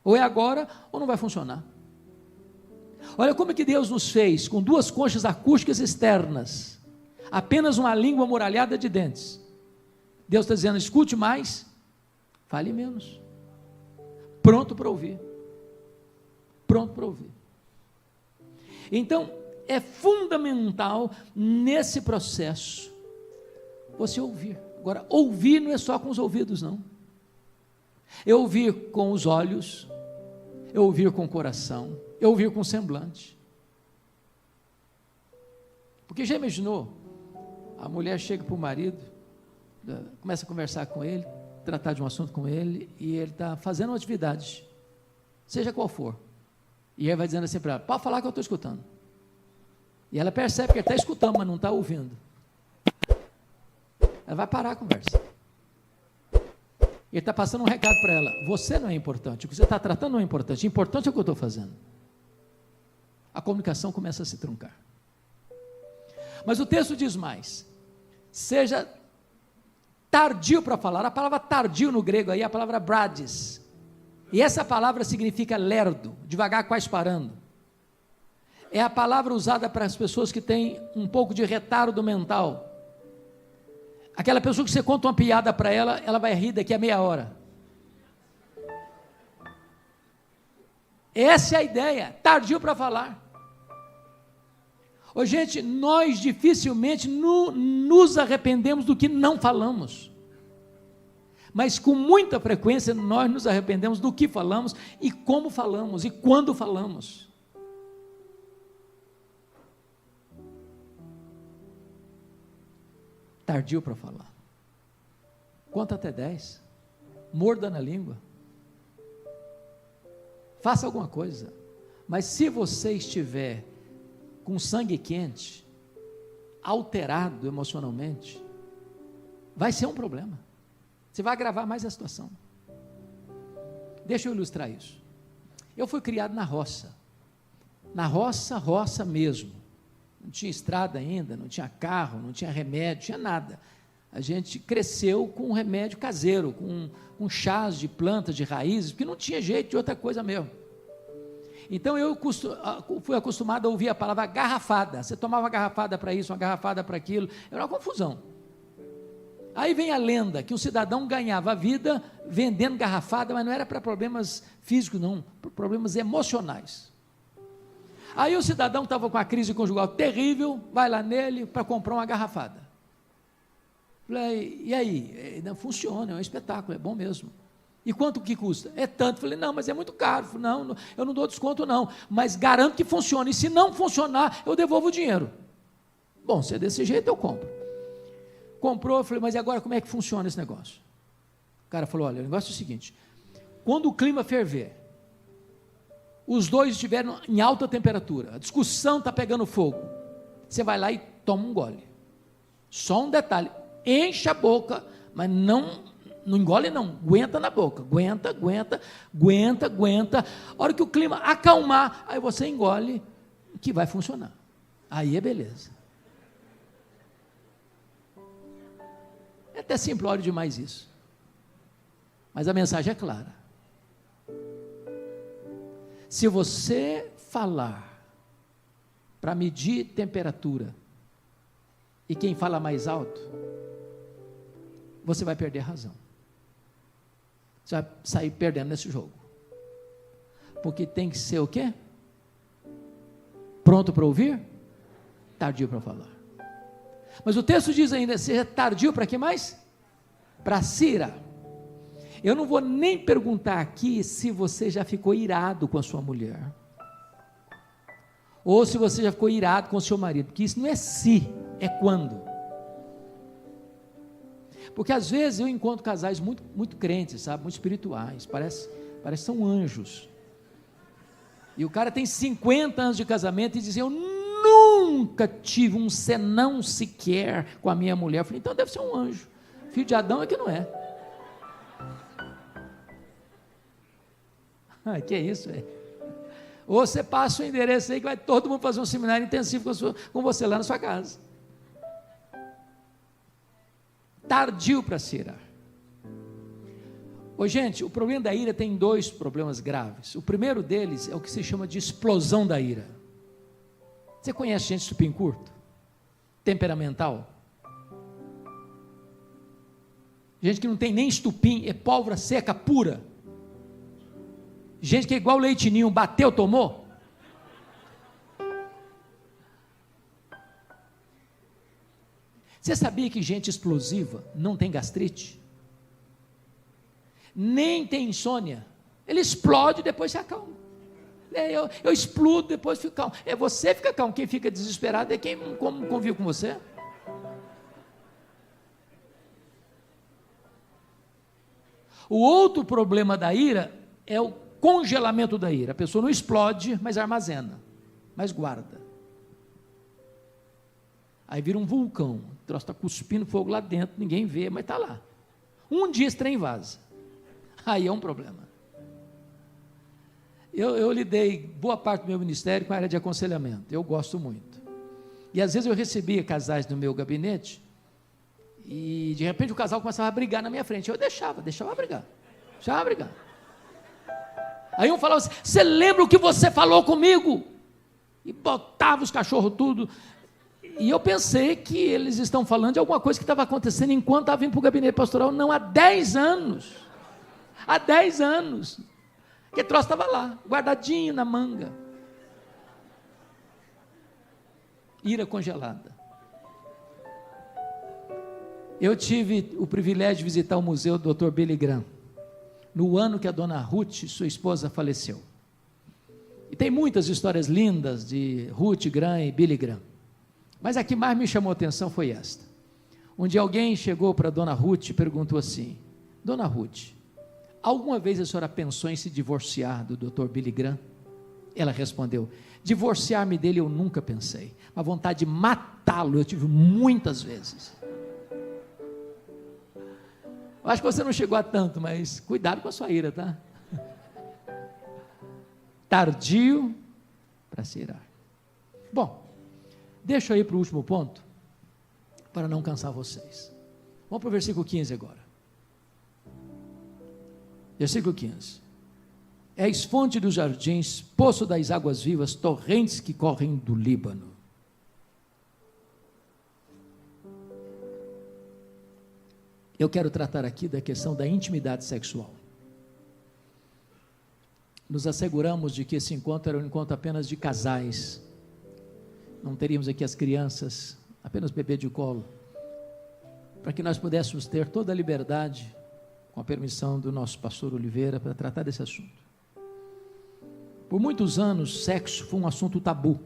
ou é agora, ou não vai funcionar. Olha como é que Deus nos fez, com duas conchas acústicas externas, apenas uma língua amuralhada de dentes. Deus está dizendo, escute mais, fale menos, pronto para ouvir, pronto para ouvir. Então, é fundamental nesse processo, você ouvir. Agora, ouvir não é só com os ouvidos, não, é ouvir com os olhos, é ouvir com o coração, é ouvir com o semblante. Porque já imaginou, a mulher chega para o marido, começa a conversar com ele, tratar de um assunto com ele, e ele está fazendo uma atividade, seja qual for, e ele vai dizendo assim para ela, pode falar que eu estou escutando, e ela percebe que ele está escutando, mas não está ouvindo, ela vai parar a conversa, ele está passando um recado para ela, você não é importante, o que você está tratando não é importante, importante é o que eu estou fazendo. A comunicação começa a se truncar. Mas o texto diz mais, seja tardio para falar. A palavra tardio no grego aí é a palavra brades, e essa palavra significa lerdo, devagar, quase parando. É a palavra usada para as pessoas que têm um pouco de retardo mental. Aquela pessoa que você conta uma piada para ela, ela vai rir daqui a meia hora. Essa é a ideia, tardio para falar. Ô, gente, nós dificilmente nos arrependemos do que não falamos, mas com muita frequência nós nos arrependemos do que falamos, e como falamos, e quando falamos. Tardio para falar, conta até 10, morda na língua, faça alguma coisa, mas se você estiver com sangue quente, alterado emocionalmente, vai ser um problema, você vai agravar mais a situação. Deixa eu ilustrar isso. Eu fui criado na roça mesmo, não tinha estrada ainda, não tinha carro, não tinha remédio, tinha nada. A gente cresceu com remédio caseiro, com chás de plantas, de raízes, porque não tinha jeito de outra coisa mesmo. Então eu fui acostumado a ouvir a palavra garrafada, você tomava uma garrafada para isso, uma garrafada para aquilo, era uma confusão. Aí vem a lenda, que um cidadão ganhava a vida vendendo garrafada, mas não era para problemas físicos não, para problemas emocionais. Aí o cidadão estava com a crise conjugal terrível, vai lá nele para comprar uma garrafada. Falei, e aí? Não funciona, é um espetáculo, é bom mesmo. E quanto que custa? É tanto. Falei, não, mas é muito caro. Falei, não, eu não dou desconto não, mas garanto que funcione, e se não funcionar, eu devolvo o dinheiro. Bom, se é desse jeito, eu compro. Comprou, eu falei, mas e agora como é que funciona esse negócio? O cara falou, olha, o negócio é o seguinte, quando o clima ferver, os dois estiveram em alta temperatura, a discussão está pegando fogo, você vai lá e toma um gole. Só um detalhe, enche a boca, mas não engole não, aguenta na boca, aguenta, a hora que o clima acalmar, aí você engole, que vai funcionar, aí é beleza. É até simplório demais isso, mas a mensagem é clara. Se você falar para medir temperatura, e quem fala mais alto, você vai perder a razão. Você vai sair perdendo nesse jogo. Porque tem que ser o quê? Pronto para ouvir? Tardio para falar. Mas o texto diz ainda, seja tardio para quê mais? Para se irar. Eu não vou nem perguntar aqui se você já ficou irado com a sua mulher. Ou se você já ficou irado com o seu marido. Porque isso não é se, é quando. Porque às vezes eu encontro casais muito crentes, sabe, muito espirituais, parece que são anjos, e o cara tem 50 anos de casamento e diz, eu nunca tive um senão sequer com a minha mulher. Eu falei, então deve ser um anjo, filho de Adão é que não é. Que é isso, ou você passa o endereço aí que vai todo mundo fazer um seminário intensivo com você lá na sua casa. Tardio para se irar. Gente, o problema da ira tem dois problemas graves. O primeiro deles é o que se chama de explosão da ira. Você conhece gente estupim curto? Temperamental? Gente que não tem nem estupim, é pólvora seca pura. Gente que é igual leitinho, bateu, tomou. Você sabia que gente explosiva não tem gastrite? Nem tem insônia. Ele explode e depois se acalma. Eu explodo, depois fico calmo. Você fica calmo, quem fica desesperado é quem convive com você. O outro problema da ira é o congelamento da ira. A pessoa não explode, mas armazena, mas guarda. Aí vira um vulcão, o troço está cuspindo fogo lá dentro, ninguém vê, mas está lá. Um dia esse trem vaza, aí é um problema. Eu lidei boa parte do meu ministério com a área de aconselhamento, eu gosto muito. E às vezes eu recebia casais no meu gabinete, e de repente o casal começava a brigar na minha frente, eu deixava brigar. Aí um falava assim, você lembra o que você falou comigo? E botava os cachorros tudo. E eu pensei que eles estão falando de alguma coisa que estava acontecendo enquanto estava vindo para o gabinete pastoral. Não, há 10 anos. Há 10 anos. Que troço estava lá, guardadinho na manga. Ira congelada. Eu tive o privilégio de visitar o museu do Dr. Billy Graham, no ano que a dona Ruth, sua esposa, faleceu. E tem muitas histórias lindas de Ruth Graham e Billy Graham. Mas a que mais me chamou a atenção foi esta. Um dia alguém chegou para a dona Ruth e perguntou assim, dona Ruth, alguma vez a senhora pensou em se divorciar do Dr. Billy Graham? Ela respondeu, divorciar-me dele eu nunca pensei, a vontade de matá-lo eu tive muitas vezes. Eu acho que você não chegou a tanto, mas cuidado com a sua ira, tá? Tardio para se irar. Bom, deixa eu ir para o último ponto, para não cansar vocês. Vamos para o versículo 15 agora. Versículo 15. És fonte dos jardins, poço das águas vivas, torrentes que correm do Líbano. Eu quero tratar aqui da questão da intimidade sexual. Nos asseguramos de que esse encontro era um encontro apenas de casais. Não teríamos aqui as crianças, apenas bebê de colo, para que nós pudéssemos ter toda a liberdade, com a permissão do nosso pastor Oliveira, para tratar desse assunto. Por muitos anos, sexo foi um assunto tabu,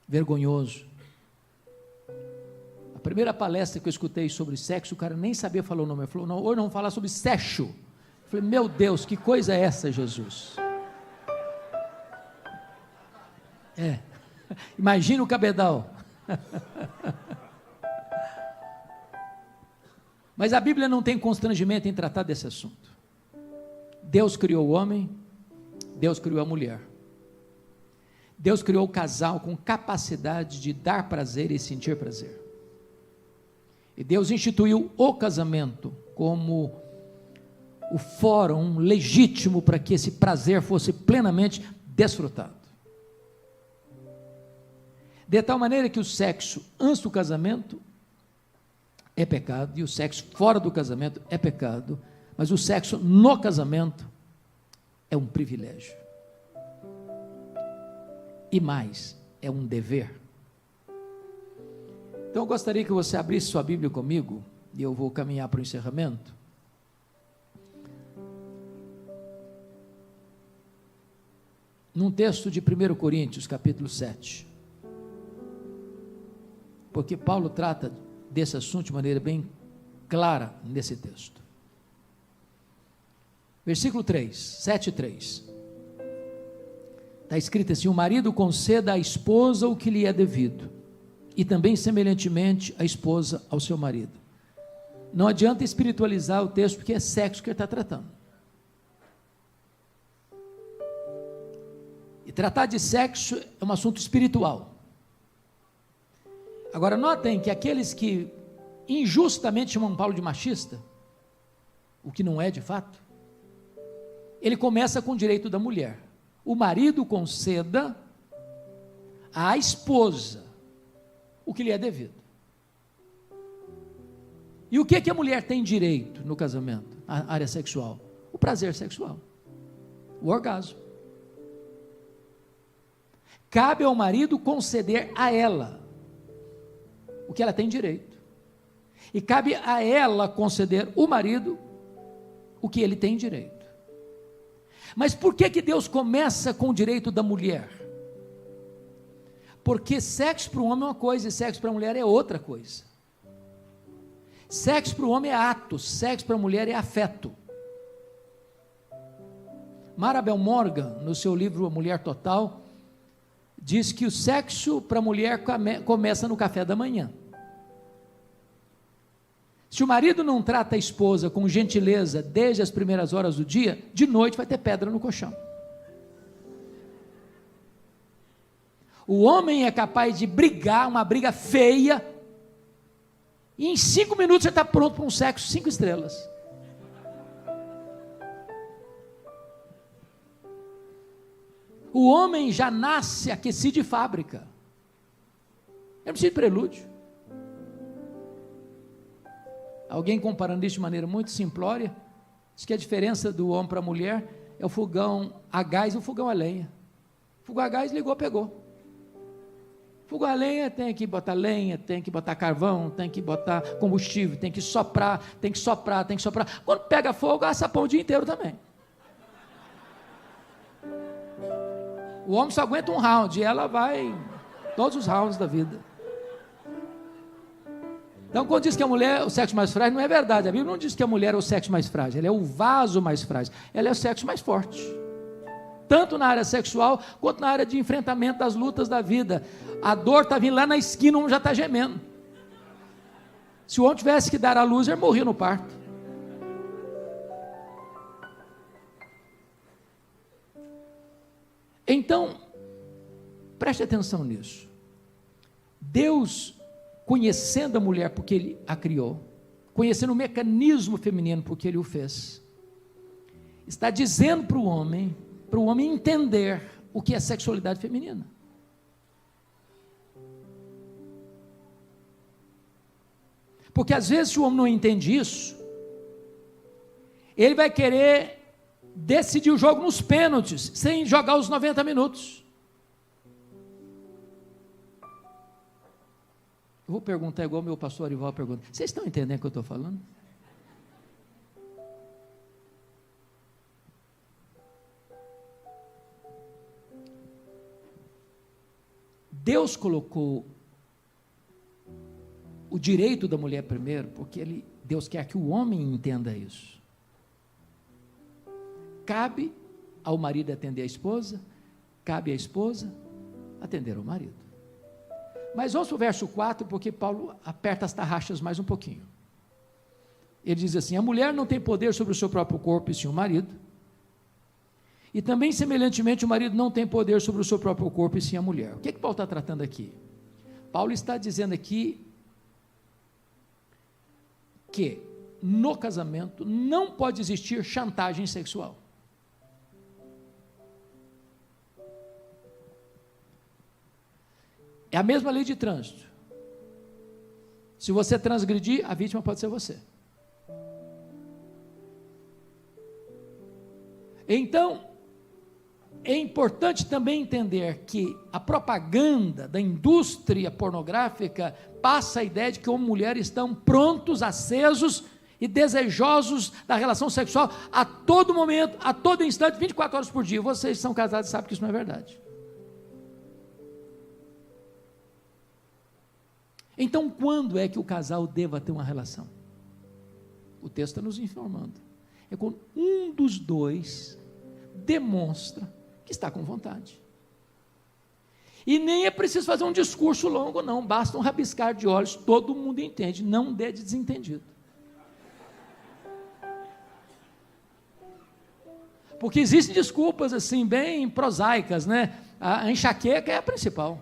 vergonhoso. A primeira palestra que eu escutei sobre sexo, o cara nem sabia falar o nome, ele falou, não, hoje não vamos falar sobre sexo. Eu falei, meu Deus, que coisa é essa, Jesus? Imagina o cabedal. Mas a Bíblia não tem constrangimento em tratar desse assunto. Deus criou o homem, Deus criou a mulher. Deus criou o casal com capacidade de dar prazer e sentir prazer. E Deus instituiu o casamento como o fórum legítimo para que esse prazer fosse plenamente desfrutado. De tal maneira que o sexo antes do casamento é pecado, e o sexo fora do casamento é pecado, mas o sexo no casamento é um privilégio. E mais, é um dever. Então eu gostaria que você abrisse sua Bíblia comigo, e eu vou caminhar para o encerramento. Num texto de 1 Coríntios, capítulo 7. Porque Paulo trata desse assunto de maneira bem clara nesse texto. Versículo 3, 7:3. Está escrito assim: o marido conceda à esposa o que lhe é devido, e também semelhantemente a esposa ao seu marido. Não adianta espiritualizar o texto, porque é sexo que ele está tratando. E tratar de sexo é um assunto espiritual. Agora notem que aqueles que injustamente chamam Paulo de machista, o que não é de fato, ele começa com o direito da mulher. O marido conceda à esposa o que lhe é devido. E o que a mulher tem direito no casamento, a área sexual? O prazer sexual, o orgasmo. Cabe ao marido conceder a ela o que ela tem direito, e cabe a ela conceder o marido o que ele tem direito. Mas por que Deus começa com o direito da mulher? Porque sexo para o homem é uma coisa e sexo para a mulher é outra coisa. Sexo para o homem é ato, sexo para a mulher é afeto. Marabel Morgan, no seu livro A Mulher Total, diz que o sexo para a mulher começa no café da manhã. Se o marido não trata a esposa com gentileza desde as primeiras horas do dia, de noite vai ter pedra no colchão. O homem é capaz de brigar, uma briga feia, e em 5 minutos você está pronto para um sexo 5 estrelas. O homem já nasce aquecido de fábrica. Eu não preciso de prelúdio. Alguém comparando isso de maneira muito simplória, diz que a diferença do homem para a mulher é o fogão a gás e o fogão a lenha. O fogão a gás ligou, pegou. O fogão a lenha tem que botar lenha, tem que botar carvão, tem que botar combustível, tem que soprar, tem que soprar, tem que soprar. Quando pega fogo, assa pão o dia inteiro também. O homem só aguenta um round, e ela vai todos os rounds da vida. Então, quando diz que a mulher é o sexo mais frágil, não é verdade. A Bíblia não diz que a mulher é o sexo mais frágil, ela é o vaso mais frágil, ela é o sexo mais forte. Tanto na área sexual, quanto na área de enfrentamento das lutas da vida. A dor está vindo lá na esquina, o homem já está gemendo. Se o homem tivesse que dar à luz, ele morria no parto. Então, preste atenção nisso. Deus, conhecendo a mulher porque Ele a criou, conhecendo o mecanismo feminino porque Ele o fez, está dizendo para o homem entender o que é sexualidade feminina. Porque às vezes, se o homem não entende isso, ele vai querer decidir o jogo nos pênaltis, sem jogar os 90 minutos. Eu vou perguntar igual o meu pastor Arival pergunta: vocês estão entendendo o que eu estou falando? Deus colocou o direito da mulher primeiro, porque Deus quer que o homem entenda isso. Cabe ao marido atender a esposa, cabe à esposa atender ao marido. Mas vamos para o verso 4, porque Paulo aperta as tarraxas mais um pouquinho. Ele diz assim: a mulher não tem poder sobre o seu próprio corpo, e sim o marido. E também, semelhantemente, o marido não tem poder sobre o seu próprio corpo, e sim a mulher. O que Paulo está tratando aqui? Paulo está dizendo aqui que no casamento não pode existir chantagem sexual. É a mesma lei de trânsito. Se você transgredir, a vítima pode ser você. Então, é importante também entender que a propaganda da indústria pornográfica passa a ideia de que homem e mulher estão prontos, acesos e desejosos da relação sexual a todo momento, a todo instante, 24 horas por dia. Vocês são casados e sabem que isso não é verdade. Então, quando é que o casal deva ter uma relação? O texto está nos informando. É quando um dos dois demonstra que está com vontade. E nem é preciso fazer um discurso longo, não. Basta um rabiscar de olhos, todo mundo entende. Não dê de desentendido. Porque existem desculpas assim, bem prosaicas, né? A enxaqueca é a principal.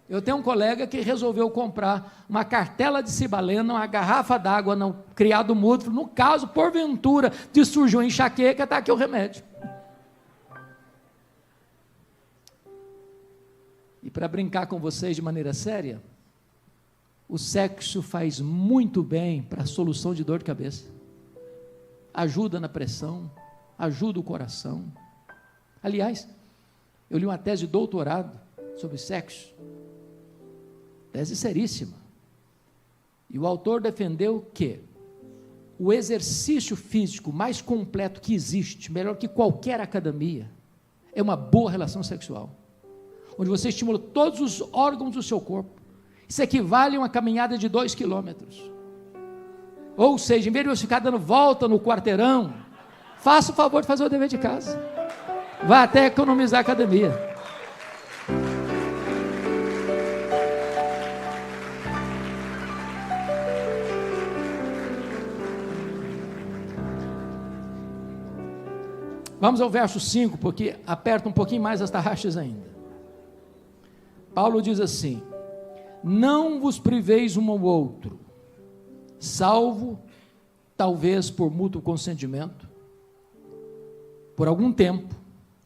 Eu tenho um colega que resolveu comprar uma cartela de cibalena, uma garrafa d'água no criado mútuo. No caso, porventura, de surgiu uma enxaqueca, está aqui o remédio. E para brincar com vocês de maneira séria, o sexo faz muito bem para a solução de dor de cabeça. Ajuda na pressão, ajuda o coração. Aliás, eu li uma tese de doutorado sobre sexo, tese seríssima, e o autor defendeu que o exercício físico mais completo que existe, melhor que qualquer academia, é uma boa relação sexual, onde você estimula todos os órgãos do seu corpo. Isso equivale a uma caminhada de 2 quilômetros, ou seja, em vez de você ficar dando volta no quarteirão, faça o favor de fazer o dever de casa, vá até economizar a academia. Vamos ao verso 5, porque aperta um pouquinho mais as tarraxas ainda. Paulo diz assim: não vos priveis um ao outro, salvo, talvez por mútuo consentimento, por algum tempo,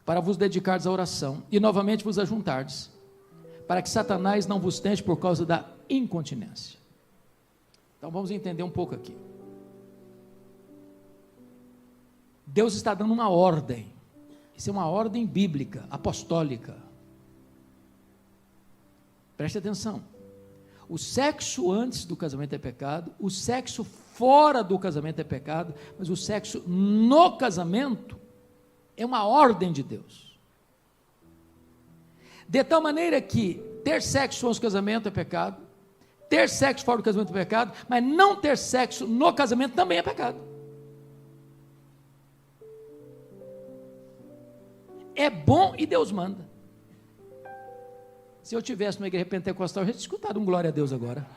para vos dedicardes à oração, e novamente vos ajuntardes, para que Satanás não vos tente por causa da incontinência. Então vamos entender um pouco aqui. Deus está dando uma ordem, isso é uma ordem bíblica, apostólica. Preste atenção, o sexo antes do casamento é pecado, o sexo fora do casamento é pecado, mas o sexo no casamento é uma ordem de Deus, de tal maneira que ter sexo antes do casamento é pecado, ter sexo fora do casamento é pecado, mas não ter sexo no casamento também é pecado. É bom e Deus manda. Se eu tivesse numa igreja pentecostal, eu já tinha escutado um glória a Deus agora.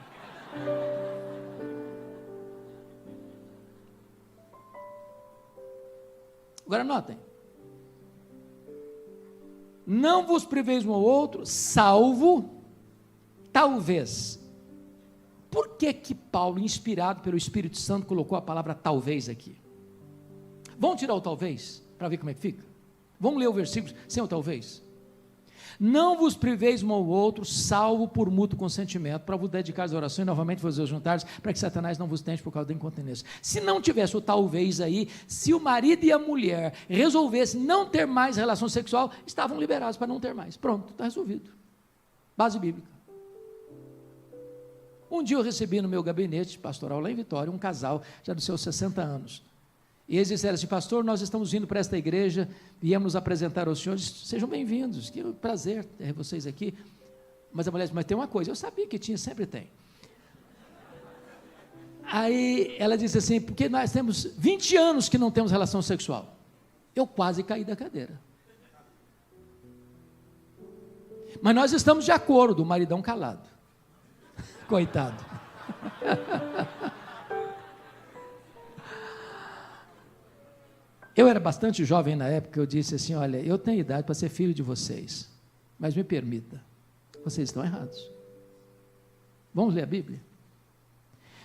Agora notem. Não vos priveis um ao outro, salvo, talvez. Por que que Paulo, inspirado pelo Espírito Santo, colocou a palavra talvez aqui? Vamos tirar o talvez, para ver como é que fica? Vamos ler o versículo sem o talvez. Não vos priveis um ao outro, salvo por mútuo consentimento, para vos dedicar às orações e novamente fazer os jantares, para que Satanás não vos tente por causa da incontinência. Se não tivesse o talvez aí, se o marido e a mulher resolvessem não ter mais relação sexual, estavam liberados para não ter mais. Pronto, está resolvido. Base bíblica. Um dia eu recebi no meu gabinete pastoral lá em Vitória, um casal já dos seus 60 anos. E eles disseram assim: pastor, nós estamos indo para esta igreja, viemos apresentar aos senhores, sejam bem-vindos, que prazer ter vocês aqui. Mas a mulher disse: mas tem uma coisa, eu sabia que tinha, sempre tem. Aí ela disse assim: porque nós temos 20 anos que não temos relação sexual. Eu quase caí da cadeira. Mas nós estamos de acordo, o maridão calado. Coitado. Eu era bastante jovem na época, eu disse assim, olha, eu tenho idade para ser filho de vocês, mas me permita, vocês estão errados. Vamos ler a Bíblia?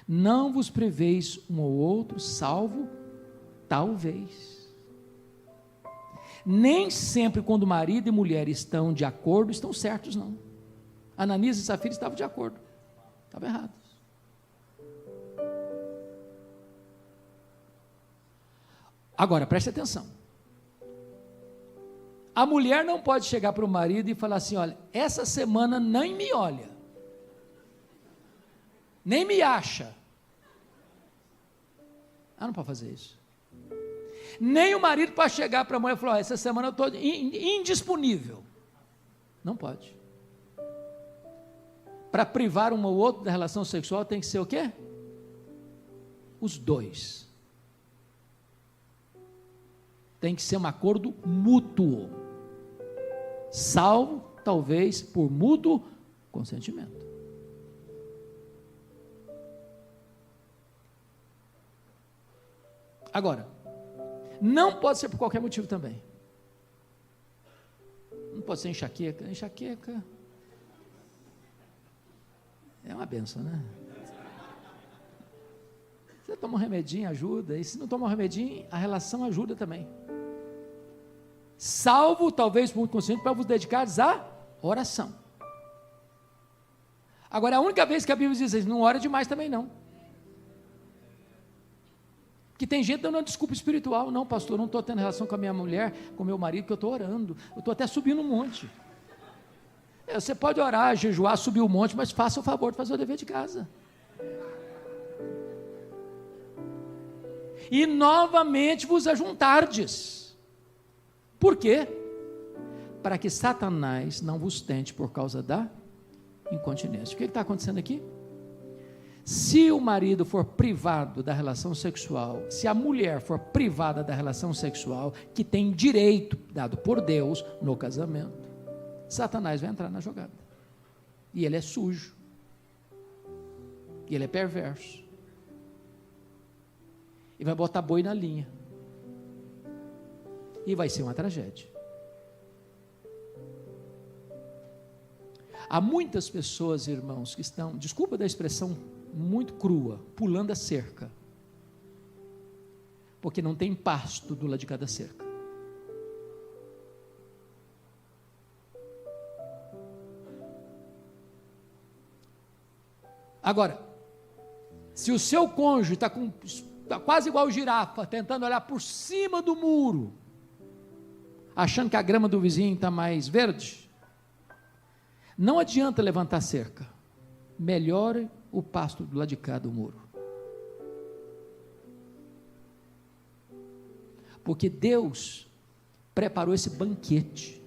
Não vos preveis um ou outro, salvo talvez. Nem sempre quando marido e mulher estão de acordo, estão certos não. Ananias e Safira estavam de acordo, estavam errados. Agora, preste atenção. A mulher não pode chegar para o marido e falar assim, olha, essa semana nem me olha, nem me acha. Ela não pode fazer isso. Nem o marido pode chegar para a mulher e falar, essa semana eu estou indisponível. Não pode. Para privar um ou outro da relação sexual tem que ser o quê? Os dois. Tem que ser um acordo mútuo, salvo, talvez, por mútuo consentimento. Agora, não pode ser por qualquer motivo também. Não pode ser enxaqueca. Enxaqueca é uma benção, né? Você toma um remedinho, ajuda, e se não toma um remedinho, a relação ajuda também. Salvo, talvez, por muito consciente, para vos dedicares à oração. Agora, é a única vez que a Bíblia diz isso, não ora demais também não. Porque tem gente dando uma desculpa espiritual, não pastor, não estou tendo relação com a minha mulher, com o meu marido, que eu estou orando, eu estou até subindo um monte. Você pode orar, jejuar, subir um monte, mas faça o favor de fazer o dever de casa. E novamente vos ajuntardes. Por quê? Para que Satanás não vos tente por causa da incontinência. O que está acontecendo aqui? Se o marido for privado da relação sexual, se a mulher for privada da relação sexual, que tem direito dado por Deus no casamento, Satanás vai entrar na jogada. E ele é sujo. E ele é perverso. E vai botar boi na linha. E vai ser uma tragédia. Há muitas pessoas, irmãos, que estão, desculpa da expressão muito crua, pulando a cerca, porque não tem pasto do lado de cada cerca. Agora, se o seu cônjuge está quase igual girafa, tentando olhar por cima do muro, achando que a grama do vizinho está mais verde, não adianta levantar cerca, melhore o pasto do lado de cá do muro, porque Deus preparou esse banquete,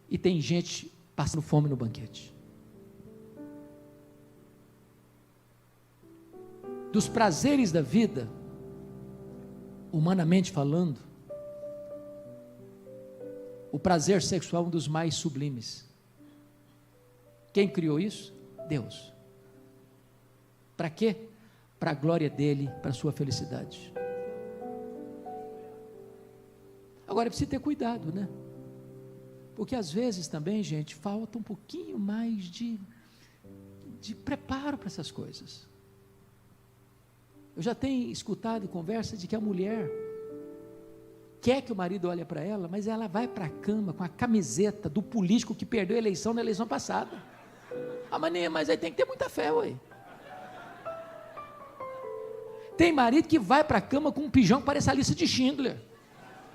e tem gente passando fome no banquete, dos prazeres da vida, humanamente falando, o prazer sexual é um dos mais sublimes. Quem criou isso? Deus. Para quê? Para a glória dele, para a sua felicidade. Agora é preciso ter cuidado, né? Porque às vezes também, gente, falta um pouquinho mais de preparo para essas coisas. Eu já tenho escutado conversa de que a mulher quer que o marido olhe para ela, mas ela vai para a cama com a camiseta do político que perdeu a eleição na eleição passada. Ah, mas aí tem que ter muita fé, ué. Tem marido que vai para a cama com um pijama que parece a lista de Schindler.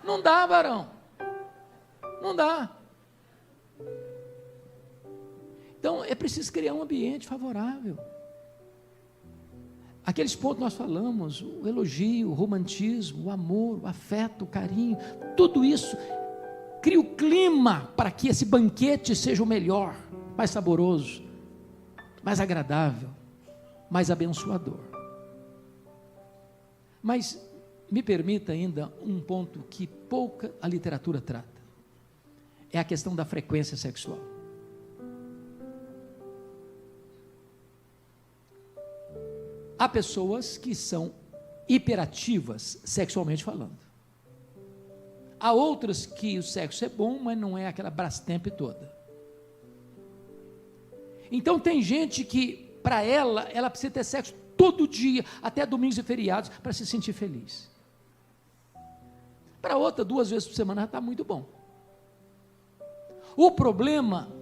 Não dá, varão. Não dá. Então, é preciso criar um ambiente favorável. Aqueles pontos que nós falamos, o elogio, o romantismo, o amor, o afeto, o carinho, tudo isso cria o clima para que esse banquete seja o melhor, mais saboroso, mais agradável, mais abençoador. Mas me permita ainda um ponto que pouca a literatura trata. é a questão da frequência sexual. Há pessoas que são hiperativas sexualmente falando. Há outras que o sexo é bom, mas não é aquela Brastemp toda. Então tem gente que, para ela precisa ter sexo todo dia, até domingos e feriados, para se sentir feliz. Para outra, 2 vezes por semana já está muito bom. O problema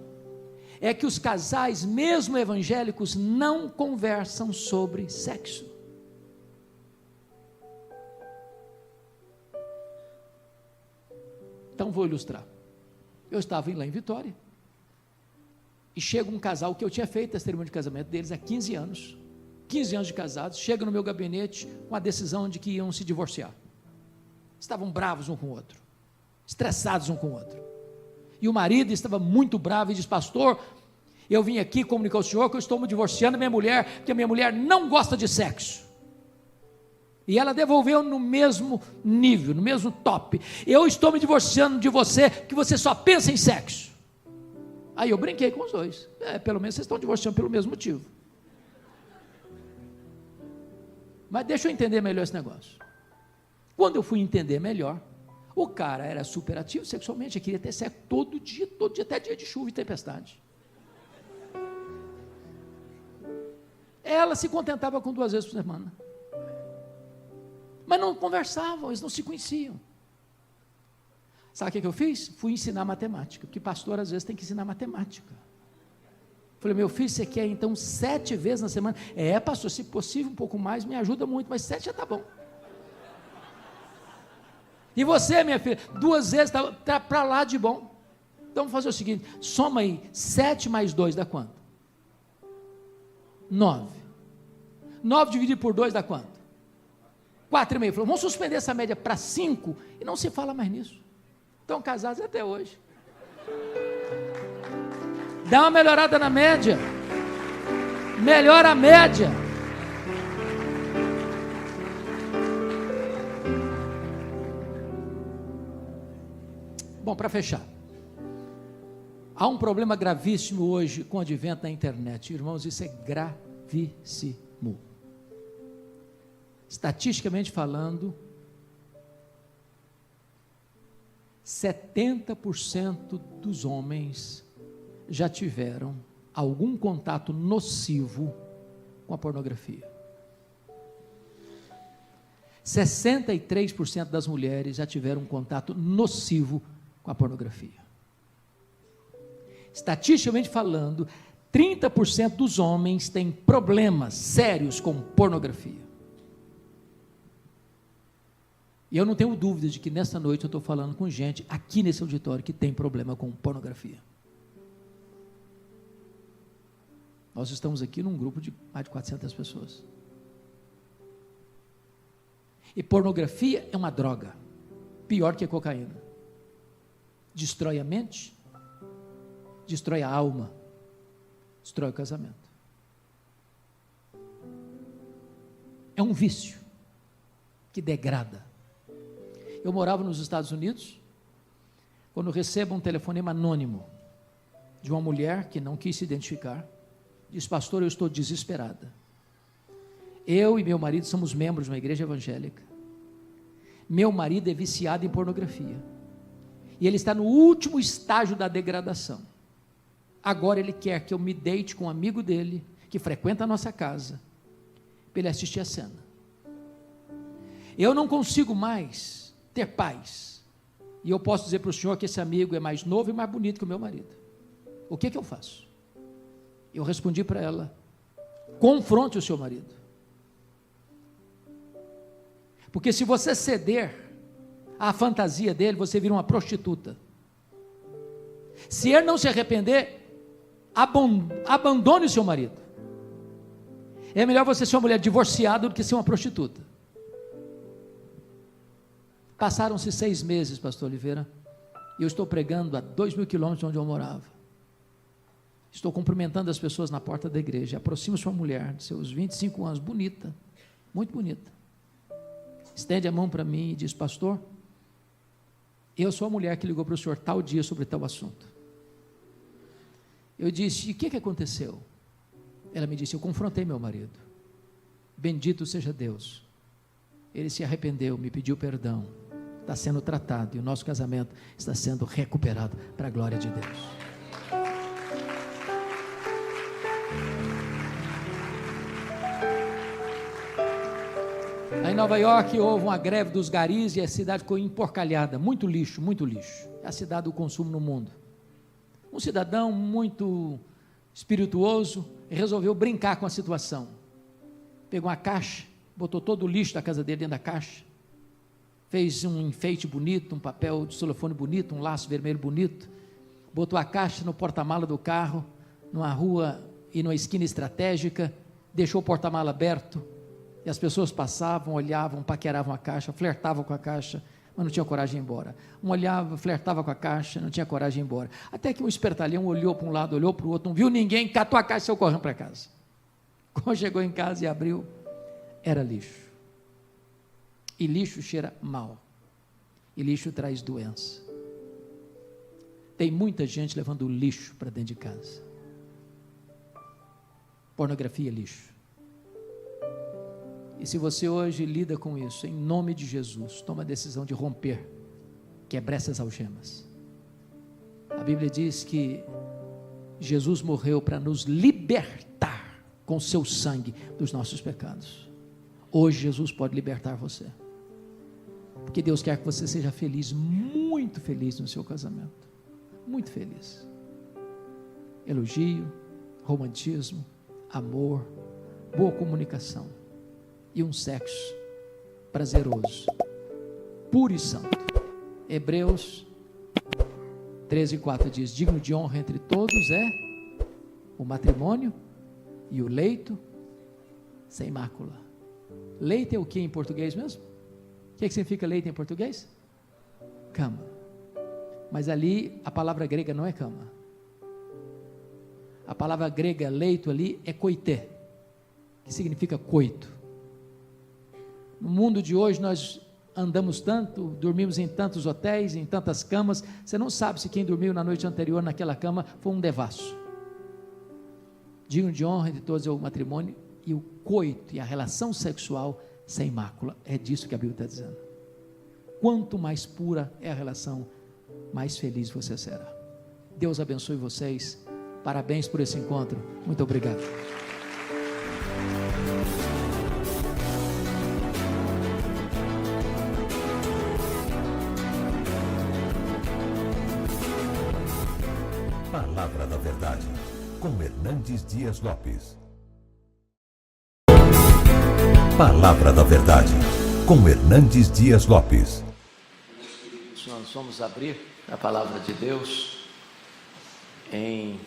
é que os casais, mesmo evangélicos, não conversam sobre sexo. Então vou ilustrar. Eu estava lá em Vitória, e chega um casal que eu tinha feito a cerimônia de casamento deles há 15 anos, 15 anos de casados, chega no meu gabinete com a decisão de que iam se divorciar. Estavam bravos um com o outro, estressados um com o outro, e o marido estava muito bravo e diz: pastor, eu vim aqui comunicar ao senhor que eu estou me divorciando da minha mulher, porque a minha mulher não gosta de sexo. E ela devolveu no mesmo nível, no mesmo top: eu estou me divorciando de você, que você só pensa em sexo. Aí eu brinquei com os dois: pelo menos vocês estão divorciando pelo mesmo motivo. Mas deixa eu entender melhor esse negócio. Quando eu fui entender melhor, o cara era super ativo sexualmente, ele queria ter sexo todo dia, até dia de chuva e tempestade. Ela se contentava com 2 vezes por semana. Mas não conversavam, eles não se conheciam. Sabe o que eu fiz? Fui ensinar matemática, porque pastor às vezes tem que ensinar matemática. Falei: meu filho, você quer então 7 vezes na semana? Pastor, se possível um pouco mais, me ajuda muito, mas 7 já está bom. E você, minha filha, 2 vezes está para lá de bom. Então vamos fazer o seguinte: soma aí, 7 mais 2 dá quanto? 9. 9 dividido por 2 dá quanto? 4,5. Falou: vamos suspender essa média para 5 e não se fala mais nisso. Estão casados até hoje. Dá uma melhorada na média. Melhora a média. Bom, para fechar, há um problema gravíssimo hoje com o advento da internet. Irmãos, isso é gravíssimo. Estatisticamente falando, 70% dos homens já tiveram algum contato nocivo com a pornografia. 63% das mulheres já tiveram um contato nocivo com a pornografia. Estatisticamente falando, 30% dos homens têm problemas sérios com pornografia. E eu não tenho dúvida de que nessa noite eu estou falando com gente aqui nesse auditório que tem problema com pornografia. Nós estamos aqui num grupo de mais de 400 pessoas. E pornografia é uma droga, pior que a cocaína. Destrói a mente, destrói a alma, destrói o casamento. É um vício que degrada. Eu morava nos Estados Unidos, quando recebo um telefonema anônimo de uma mulher que não quis se identificar, diz: pastor, eu estou desesperada. Eu e meu marido somos membros de uma igreja evangélica. Meu marido é viciado em pornografia. E ele está no último estágio da degradação. Agora ele quer que eu me deite com um amigo dele, que frequenta a nossa casa, para ele assistir a cena. Eu não consigo mais ter paz. E eu posso dizer para o senhor que esse amigo é mais novo e mais bonito que o meu marido. O que eu faço? Eu respondi para ela: confronte o seu marido. Porque se você ceder à fantasia dele, você vira uma prostituta. Se ele não se arrepender, abandone o seu marido. É melhor você ser uma mulher divorciada do que ser uma prostituta. Passaram-se 6 meses, pastor Oliveira, e eu estou pregando a 2.000 quilômetros de onde eu morava. Estou cumprimentando as pessoas na porta da igreja. Aproxima-se uma mulher de seus 25 anos, bonita, muito bonita. Estende a mão para mim e diz: pastor, eu sou a mulher que ligou para o senhor tal dia sobre tal assunto. Eu disse, e o que aconteceu? Ela me disse, eu confrontei meu marido. Bendito seja Deus. Ele se arrependeu, me pediu perdão. Está sendo tratado e o nosso casamento está sendo recuperado para a glória de Deus. Em Nova York houve uma greve dos garis e a cidade ficou emporcalhada, muito lixo, muito lixo. É a cidade do consumo no mundo. Um cidadão muito espirituoso resolveu brincar com a situação. Pegou uma caixa, botou todo o lixo da casa dele dentro da caixa, fez um enfeite bonito, um papel de celofane bonito, um laço vermelho bonito, botou a caixa no porta-mala do carro, numa rua e numa esquina estratégica, deixou o porta-mala aberto, e as pessoas passavam, olhavam, paqueravam a caixa, flertavam com a caixa, mas não tinha coragem de ir embora. Um olhava, flertava com a caixa, não tinha coragem de ir embora. Até que um espertalhão olhou para um lado, olhou para o outro, não viu ninguém, catou a caixa e saiu correndo para casa. Quando chegou em casa e abriu, era lixo. E lixo cheira mal. E lixo traz doença. Tem muita gente levando lixo para dentro de casa. Pornografia é lixo. E se você hoje lida com isso, em nome de Jesus, toma a decisão de romper, quebrar essas algemas. A Bíblia diz que Jesus morreu para nos libertar com seu sangue dos nossos pecados. Hoje Jesus pode libertar você, porque Deus quer que você seja feliz, muito feliz no seu casamento, muito feliz. Elogio, romantismo, amor, boa comunicação e um sexo prazeroso, puro e santo. Hebreus 13:4 diz, digno de honra entre todos é o matrimônio e o leito sem mácula. Leito é o que em português mesmo? O que significa leito em português? Cama. Mas ali a palavra grega não é cama. A palavra grega leito ali é koité, que significa coito. No mundo de hoje nós andamos tanto, dormimos em tantos hotéis, em tantas camas, você não sabe se quem dormiu na noite anterior naquela cama foi um devasso. Digno de honra de todos é o matrimônio e o coito e a relação sexual sem mácula. É disso que a Bíblia está dizendo. Quanto mais pura é a relação, mais feliz você será. Deus abençoe vocês. Parabéns por esse encontro. Muito obrigado. Palavra da Verdade, com Hernandes Dias Lopes. Palavra da Verdade, com Hernandes Dias Lopes. Nós vamos abrir a Palavra de Deus em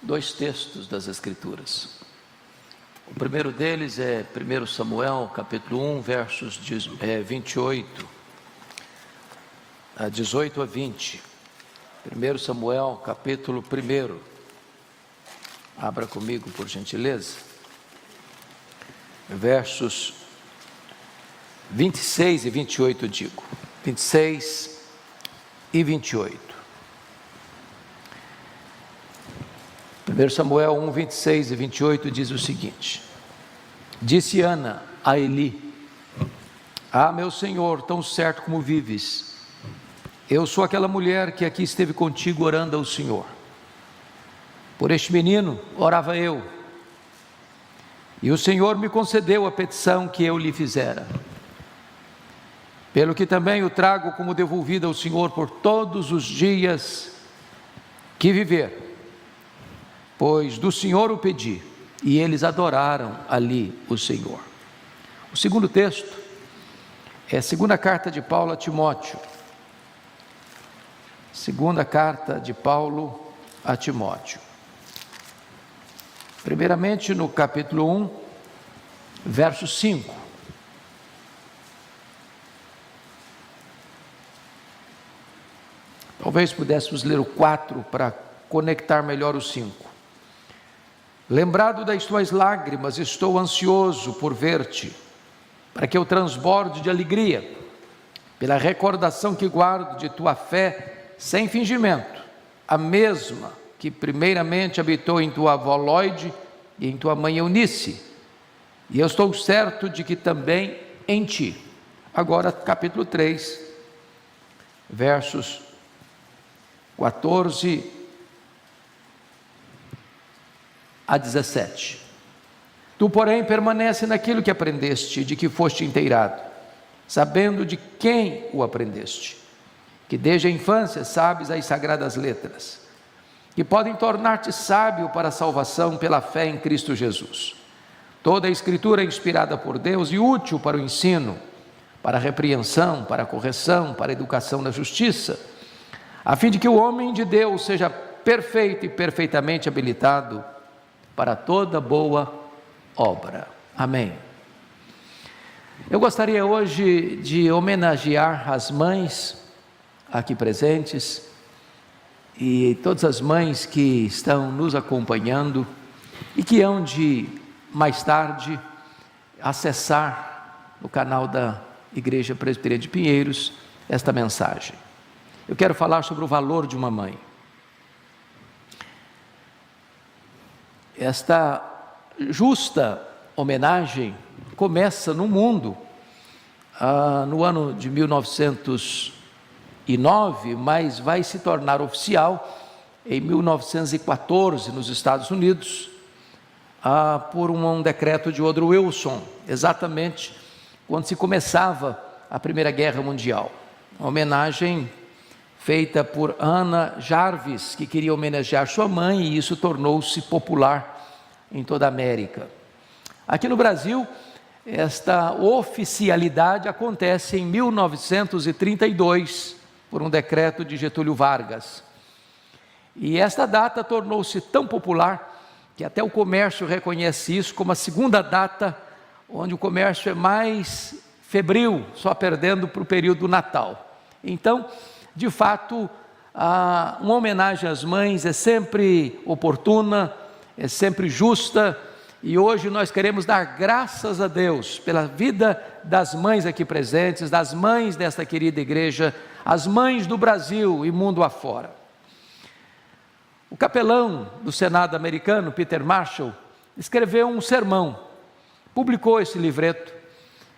dois textos das Escrituras. O primeiro deles é 1 Samuel, capítulo 1, versos 28 a 18 a 20. 1 Samuel, capítulo 1. Abra comigo, por gentileza. Versos 26 e 28, digo. 26 e 28. 1 Samuel 1, 26 e 28 diz o seguinte: disse Ana a Eli: ah, meu senhor, tão certo como vives, eu sou aquela mulher que aqui esteve contigo orando ao Senhor. Por este menino orava eu, e o Senhor me concedeu a petição que eu lhe fizera. Pelo que também o trago como devolvida ao Senhor por todos os dias que viver, pois do Senhor o pedi, e eles adoraram ali o Senhor. O segundo texto é a segunda carta de Paulo a Timóteo. Segunda carta de Paulo a Timóteo. Primeiramente no capítulo 1, verso 5. Talvez pudéssemos ler o 4 para conectar melhor o 5. Lembrado das tuas lágrimas, estou ansioso por ver-te, para que eu transborde de alegria, pela recordação que guardo de tua fé sem fingimento, a mesma que primeiramente habitou em tua avó Lóide e em tua mãe Eunice, e eu estou certo de que também em ti. Agora, capítulo 3, versos 14 a 17. Tu, porém, permanece naquilo que aprendeste, de que foste inteirado, sabendo de quem o aprendeste, que desde a infância sabes as sagradas letras, que podem tornar-te sábio para a salvação pela fé em Cristo Jesus. Toda a Escritura é inspirada por Deus e útil para o ensino, para a repreensão, para a correção, para a educação na justiça, a fim de que o homem de Deus seja perfeito e perfeitamente habilitado para toda boa obra. Amém. Eu gostaria hoje de homenagear as mães aqui presentes e todas as mães que estão nos acompanhando e que hão de, mais tarde, acessar no canal da Igreja Presbiteriana de Pinheiros esta mensagem. Eu quero falar sobre o valor de uma mãe. Esta justa homenagem começa no mundo no ano de 1909, mas vai se tornar oficial em 1914 nos Estados Unidos, por um decreto de Woodrow Wilson, exatamente quando se começava a Primeira Guerra Mundial. Uma homenagem feita por Anna Jarvis, que queria homenagear sua mãe, e isso tornou-se popular em toda a América. Aqui no Brasil, esta oficialidade acontece em 1932, por um decreto de Getúlio Vargas. E esta data tornou-se tão popular que até o comércio reconhece isso como a segunda data onde o comércio é mais febril, só perdendo para o período do Natal. Então, de fato, uma homenagem às mães é sempre oportuna, é sempre justa, e hoje nós queremos dar graças a Deus pela vida das mães aqui presentes, das mães desta querida igreja, as mães do Brasil e mundo afora. O capelão do Senado americano, Peter Marshall, escreveu um sermão, publicou esse livreto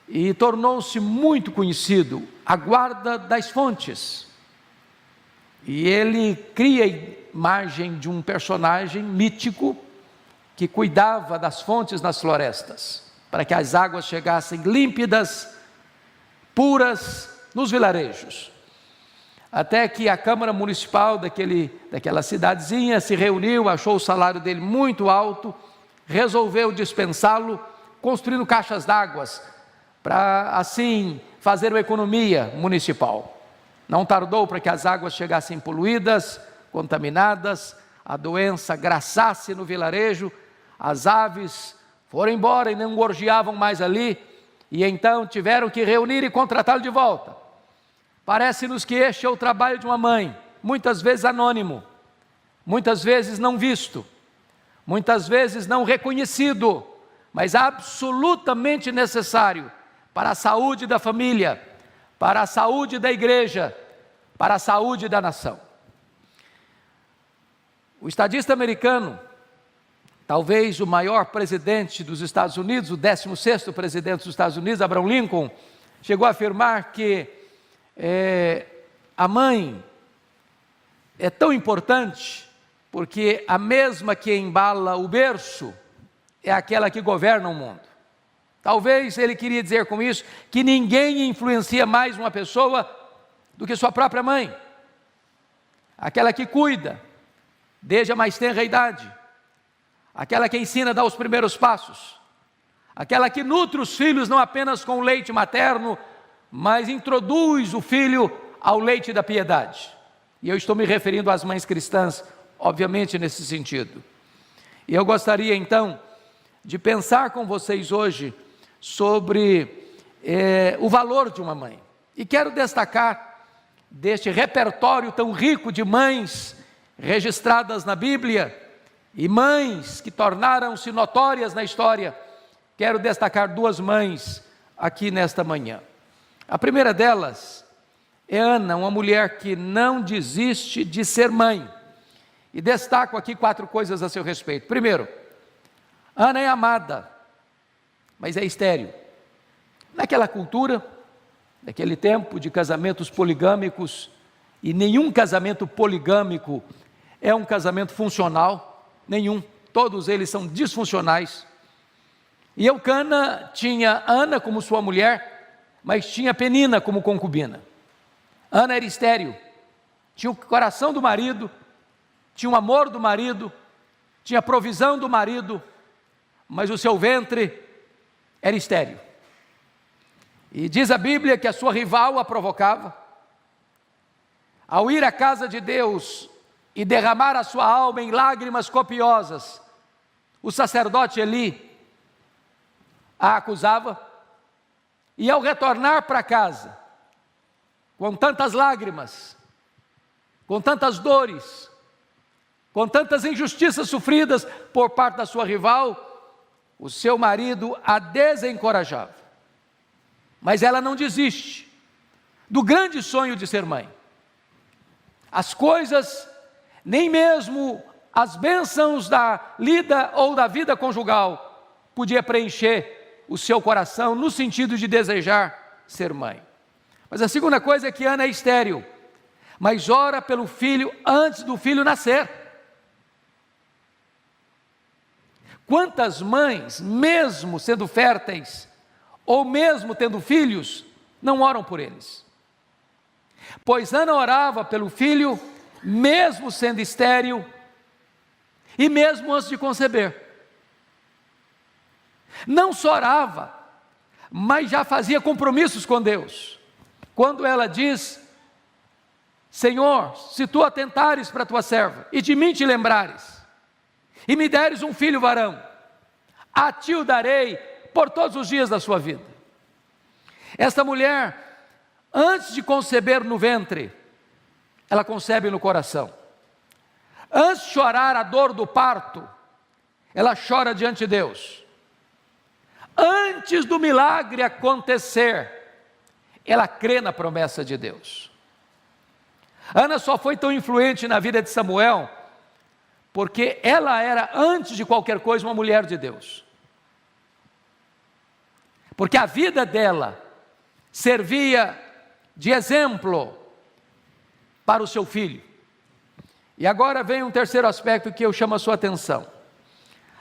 e tornou-se muito conhecido, A Guarda das Fontes. E ele cria a imagem de um personagem mítico que cuidava das fontes nas florestas, para que as águas chegassem límpidas, puras, nos vilarejos. Até que a Câmara Municipal daquela cidadezinha se reuniu, achou o salário dele muito alto, resolveu dispensá-lo, construindo caixas d'água, para assim fazer uma economia municipal. Não tardou para que as águas chegassem poluídas, contaminadas, a doença graçasse no vilarejo, as aves foram embora e não gorjeavam mais ali, e então tiveram que reunir e contratá-lo de volta. Parece-nos que este é o trabalho de uma mãe, muitas vezes anônimo, muitas vezes não visto, muitas vezes não reconhecido, mas absolutamente necessário para a saúde da família, para a saúde da igreja, para a saúde da nação. O estadista americano, talvez o maior presidente dos Estados Unidos, o 16º presidente dos Estados Unidos, Abraham Lincoln, chegou a afirmar que a mãe é tão importante porque a mesma que embala o berço é aquela que governa o mundo. Talvez ele queria dizer com isso que ninguém influencia mais uma pessoa do que sua própria mãe, aquela que cuida desde a mais tenra idade, aquela que ensina a dar os primeiros passos, aquela que nutre os filhos não apenas com o leite materno, mas introduz o filho ao leite da piedade. E eu estou me referindo às mães cristãs, obviamente nesse sentido. E eu gostaria então de pensar com vocês hoje sobre o valor de uma mãe. E quero destacar deste repertório tão rico de mães registradas na Bíblia e mães que tornaram-se notórias na história. Quero destacar duas mães aqui nesta manhã. A primeira delas é Ana, uma mulher que não desiste de ser mãe. E destaco aqui 4 coisas a seu respeito. Primeiro, Ana é amada, mas é estéril. Naquela cultura, naquele tempo de casamentos poligâmicos, e nenhum casamento poligâmico é um casamento funcional, nenhum, todos eles são disfuncionais. E Eucana tinha Ana como sua mulher, mas tinha Penina como concubina. Ana era estéril, tinha o coração do marido, tinha o amor do marido, tinha a provisão do marido, mas o seu ventre era estéril. E diz a Bíblia que a sua rival a provocava. Ao ir à casa de Deus e derramar a sua alma em lágrimas copiosas, o sacerdote Eli a acusava, e ao retornar para casa, com tantas lágrimas, com tantas dores, com tantas injustiças sofridas por parte da sua rival, o seu marido a desencorajava. Mas ela não desiste do grande sonho de ser mãe. As coisas, nem mesmo as bênçãos da lida ou da vida conjugal, podia preencher o seu coração no sentido de desejar ser mãe. Mas a segunda coisa é que Ana é estéril, mas ora pelo filho antes do filho nascer. Quantas mães, mesmo sendo férteis, ou mesmo tendo filhos, não oram por eles? Pois Ana orava pelo filho, mesmo sendo estéril, e mesmo antes de conceber. Não só orava, mas já fazia compromissos com Deus. Quando ela diz: Senhor, se tu atentares para a tua serva, e de mim te lembrares, e me deres um filho varão, a ti o darei por todos os dias da sua vida. Esta mulher, antes de conceber no ventre, ela concebe no coração. Antes de chorar a dor do parto, ela chora diante de Deus. Antes do milagre acontecer, ela crê na promessa de Deus. Ana só foi tão influente na vida de Samuel, porque ela era, antes de qualquer coisa, uma mulher de Deus. Porque a vida dela servia de exemplo para o seu filho. E agora vem um terceiro aspecto que eu chamo a sua atenção.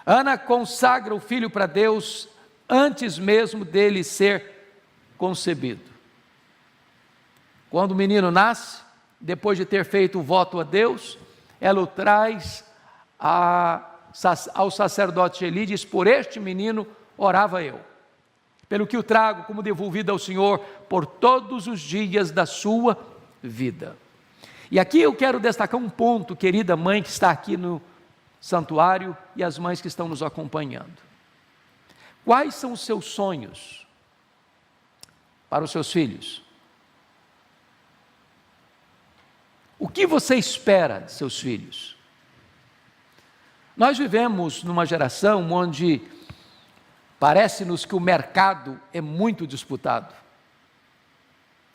Ana consagra o filho para Deus antes mesmo dele ser concebido. Quando o menino nasce, depois de ter feito o voto a Deus, ela o traz ao sacerdote Eli e diz: por este menino orava eu, pelo que o trago como devolvido ao Senhor por todos os dias da sua vida. E aqui eu quero destacar um ponto, querida mãe que está aqui no santuário e as mães que estão nos acompanhando. Quais são os seus sonhos para os seus filhos? O que você espera de seus filhos? Nós vivemos numa geração onde parece-nos que o mercado é muito disputado.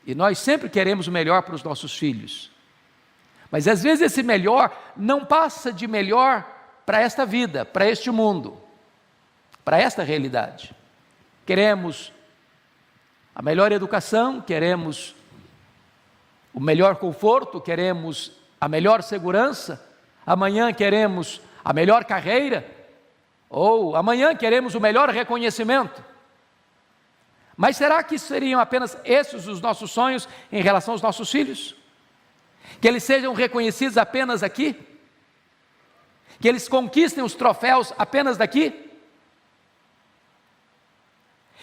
E nós sempre queremos o melhor para os nossos filhos. Mas às vezes esse melhor não passa de melhor para esta vida, para este mundo, para esta realidade. Queremos a melhor educação, queremos o melhor conforto, queremos a melhor segurança, amanhã queremos a melhor carreira, ou amanhã queremos o melhor reconhecimento. Mas será que seriam apenas esses os nossos sonhos em relação aos nossos filhos? Que eles sejam reconhecidos apenas aqui? Que eles conquistem os troféus apenas daqui?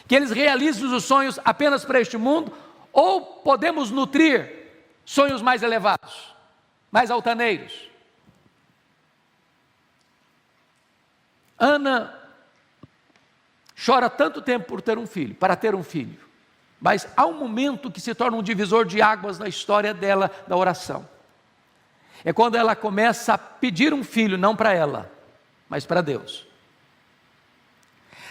Que eles realizem os sonhos apenas para este mundo? Ou podemos nutrir sonhos mais elevados, mais altaneiros? Ana chora tanto tempo por ter um filho, para ter um filho, mas há um momento que se torna um divisor de águas na história dela, da oração. É quando ela começa a pedir um filho, não para ela, mas para Deus.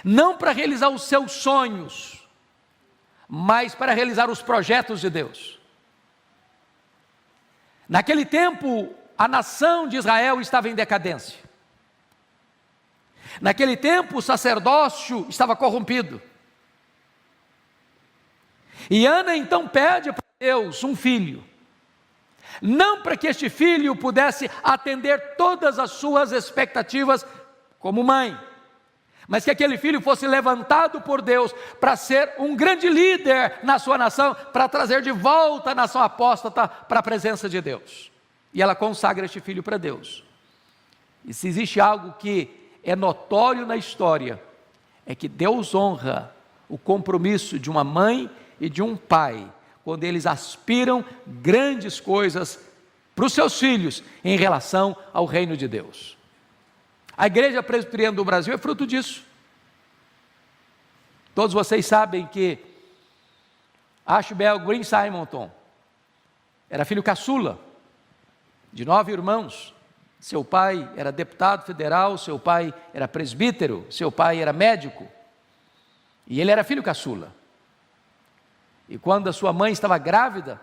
Não para realizar os seus sonhos, mas para realizar os projetos de Deus. Naquele tempo, a nação de Israel estava em decadência. Naquele tempo, o sacerdócio estava corrompido. E Ana então pede para Deus um filho, não para que este filho pudesse atender todas as suas expectativas como mãe, mas que aquele filho fosse levantado por Deus para ser um grande líder na sua nação, para trazer de volta a nação apóstata para a presença de Deus. E ela consagra este filho para Deus. E se existe algo que é notório na história, é que Deus honra o compromisso de uma mãe e de um pai, quando eles aspiram grandes coisas para os seus filhos em relação ao reino de Deus. A Igreja Presbiteriana do Brasil é fruto disso. Todos vocês sabem que Ashbel Green Simonton era filho caçula de 9 irmãos. Seu pai era deputado federal, seu pai era presbítero, seu pai era médico, e ele era filho caçula. E quando a sua mãe estava grávida,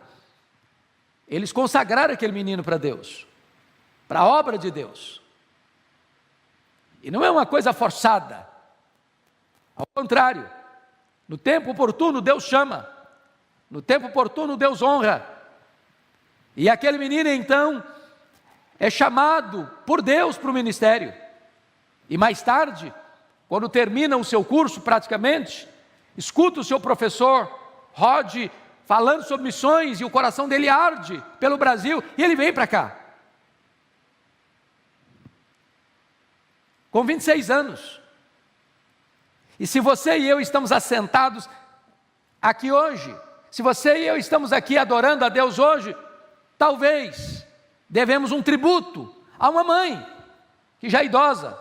eles consagraram aquele menino para Deus, para a obra de Deus. E não é uma coisa forçada, ao contrário, no tempo oportuno Deus chama, no tempo oportuno Deus honra. E aquele menino então é chamado por Deus para o ministério. E mais tarde, quando termina o seu curso praticamente, escuta o seu professor Rod falando sobre missões e o coração dele arde pelo Brasil e ele vem para cá. Com 26 anos. E se você e eu estamos assentados aqui hoje, se você e eu estamos aqui adorando a Deus hoje, talvez devemos um tributo a uma mãe que já é idosa,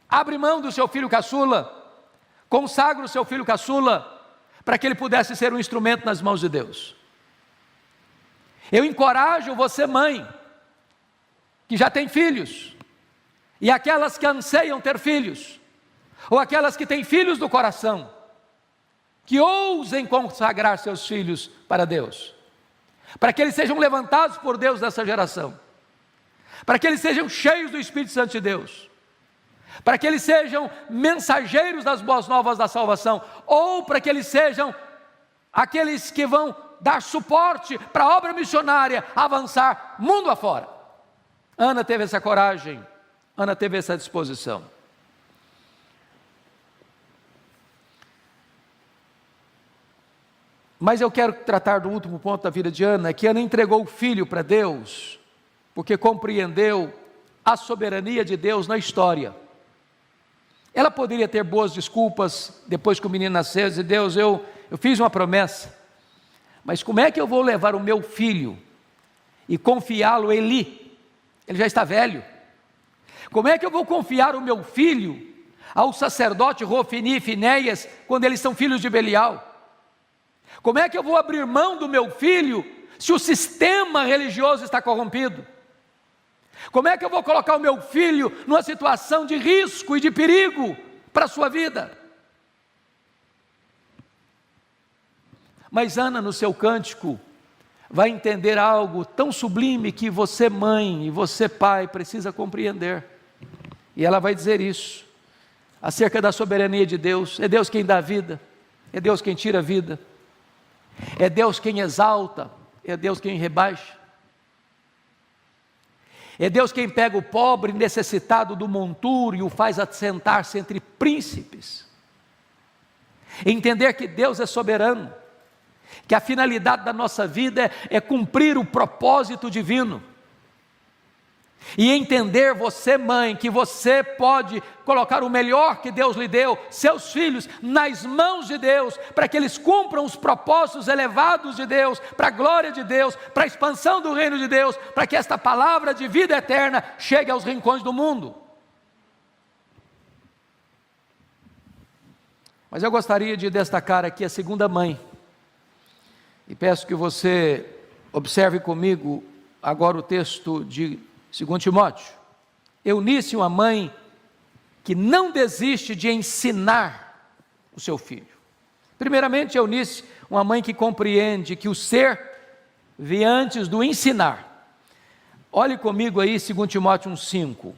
abre mão do seu filho caçula, consagra o seu filho caçula, para que ele pudesse ser um instrumento nas mãos de Deus. Eu encorajo você, mãe, que já tem filhos, e aquelas que anseiam ter filhos, ou aquelas que têm filhos do coração, que ousem consagrar seus filhos para Deus, para que eles sejam levantados por Deus nessa geração, para que eles sejam cheios do Espírito Santo de Deus, para que eles sejam mensageiros das boas novas da salvação, ou para que eles sejam aqueles que vão dar suporte para a obra missionária avançar mundo afora. Ana teve essa coragem, Ana teve essa disposição. Mas eu quero tratar do último ponto da vida de Ana, que Ana entregou o filho para Deus, porque compreendeu a soberania de Deus na história. Ela poderia ter boas desculpas, depois que o menino nasceu, dizer: Deus, eu fiz uma promessa, mas como é que eu vou levar o meu filho e confiá-lo a Eli? Ele já está velho. Como é que eu vou confiar o meu filho ao sacerdote Rofini e Finéias, quando eles são filhos de Belial? Como é que eu vou abrir mão do meu filho, se o sistema religioso está corrompido? Como é que eu vou colocar o meu filho numa situação de risco e de perigo para a sua vida? Mas Ana, no seu cântico, vai entender algo tão sublime que você, mãe, e você, pai, precisa compreender. E ela vai dizer isso, acerca da soberania de Deus. É Deus quem dá vida, é Deus quem tira a vida, é Deus quem exalta, é Deus quem rebaixa. É Deus quem pega o pobre necessitado do monturo e o faz assentar-se entre príncipes. Entender que Deus é soberano, que a finalidade da nossa vida é cumprir o propósito divino. E entender, você, mãe, que você pode colocar o melhor que Deus lhe deu, seus filhos, nas mãos de Deus, para que eles cumpram os propósitos elevados de Deus, para a glória de Deus, para a expansão do reino de Deus, para que esta palavra de vida eterna chegue aos rincões do mundo. Mas eu gostaria de destacar aqui a segunda mãe, e peço que você observe comigo agora o texto de 2 Timóteo. Eunice, uma mãe que não desiste de ensinar o seu filho. Primeiramente, Eunice, uma mãe que compreende que o ser vem antes do ensinar. Olhe comigo aí 2 Timóteo 1,5.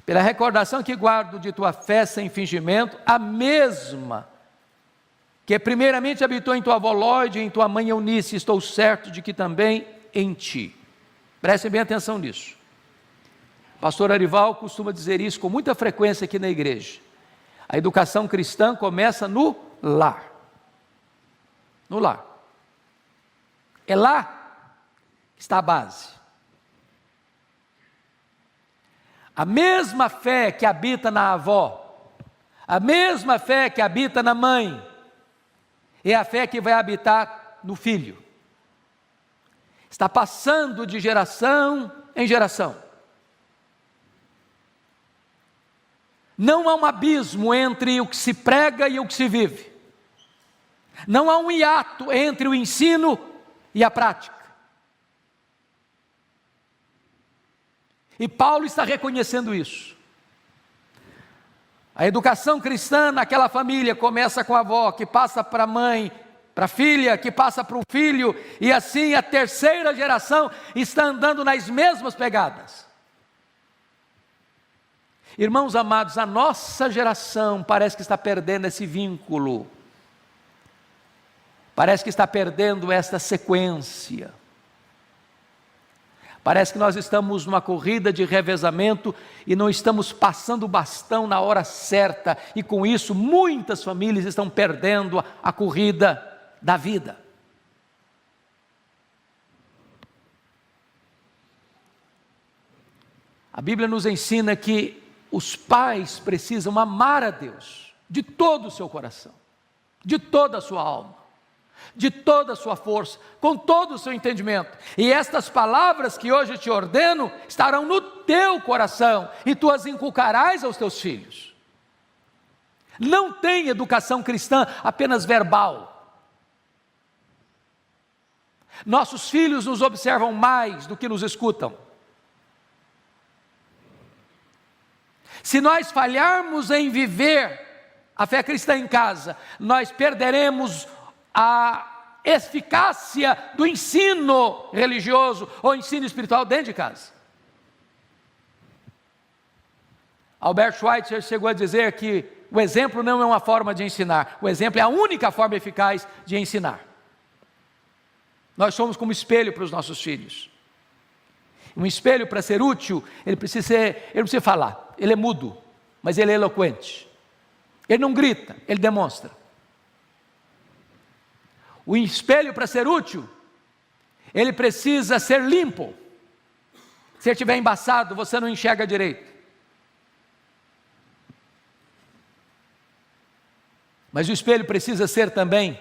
Pela recordação que guardo de tua fé sem fingimento, a mesma que primeiramente habitou em tua avó Lóide e em tua mãe Eunice, estou certo de que também em ti. Prestem bem atenção nisso. Pastor Arival costuma dizer isso com muita frequência aqui na igreja. A educação cristã começa no lar. No lar. É lá que está a base. A mesma fé que habita na avó, a mesma fé que habita na mãe, é a fé que vai habitar no filho. Está passando de geração em geração. Não há um abismo entre o que se prega e o que se vive. Não há um hiato entre o ensino e a prática. E Paulo está reconhecendo isso. A educação cristã naquela família começa com a avó, que passa para a mãe, para a filha, que passa para o filho, e assim a terceira geração está andando nas mesmas pegadas. Irmãos amados, a nossa geração parece que está perdendo esse vínculo, parece que está perdendo esta sequência, parece que nós estamos numa corrida de revezamento e não estamos passando o bastão na hora certa, e com isso muitas famílias estão perdendo a corrida da vida. A Bíblia nos ensina que os pais precisam amar a Deus de todo o seu coração, de toda a sua alma, de toda a sua força, com todo o seu entendimento. E estas palavras que hoje te ordeno estarão no teu coração e tu as inculcarás aos teus filhos. Não tem educação cristã apenas verbal. Nossos filhos nos observam mais do que nos escutam. Se nós falharmos em viver a fé cristã em casa, nós perderemos a eficácia do ensino religioso ou ensino espiritual dentro de casa. Albert Schweitzer chegou a dizer que o exemplo não é uma forma de ensinar, o exemplo é a única forma eficaz de ensinar. Nós somos como espelho para os nossos filhos. Um espelho, para ser útil, ele não precisa falar, ele é mudo, mas ele é eloquente. Ele não grita, ele demonstra. O espelho, para ser útil, ele precisa ser limpo. Se ele estiver embaçado, você não enxerga direito. Mas o espelho precisa ser também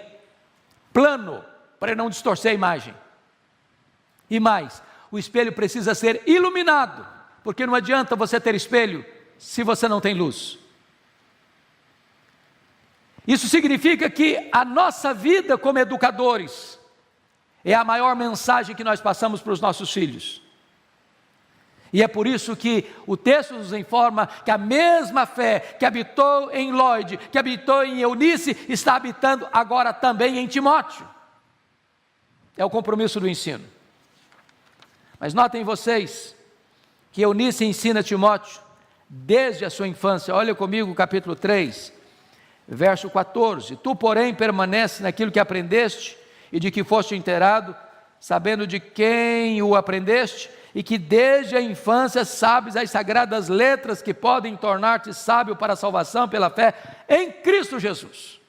plano, para não distorcer a imagem. E mais, o espelho precisa ser iluminado, porque não adianta você ter espelho se você não tem luz. Isso significa que a nossa vida como educadores é a maior mensagem que nós passamos para os nossos filhos. E é por isso que o texto nos informa que a mesma fé que habitou em Lóide, que habitou em Eunice, está habitando agora também em Timóteo. É o compromisso do ensino. Mas notem vocês que Eunice ensina Timóteo desde a sua infância. Olha comigo o capítulo 3, verso 14. Tu, porém, permanece naquilo que aprendeste e de que foste inteirado, sabendo de quem o aprendeste, e que desde a infância sabes as sagradas letras que podem tornar-te sábio para a salvação pela fé em Cristo Jesus.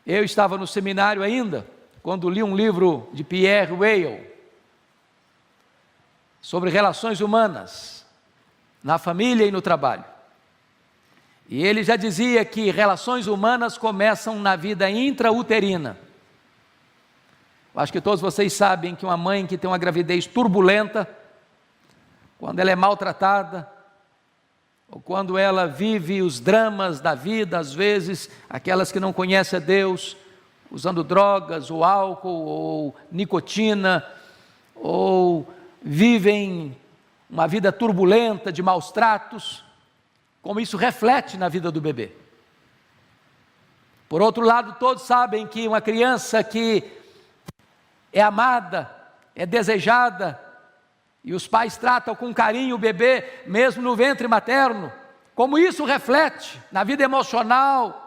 Eu estava no seminário ainda, quando li um livro de Pierre Weil, sobre relações humanas, na família e no trabalho. E ele já dizia que relações humanas começam na vida intrauterina. Acho que todos vocês sabem que uma mãe que tem uma gravidez turbulenta, quando ela é maltratada, ou quando ela vive os dramas da vida, às vezes, aquelas que não conhecem a Deus, usando drogas, ou álcool, ou nicotina, ou vivem uma vida turbulenta de maus tratos, como isso reflete na vida do bebê. Por outro lado, todos sabem que uma criança que é amada, é desejada, e os pais tratam com carinho o bebê, mesmo no ventre materno, como isso reflete na vida emocional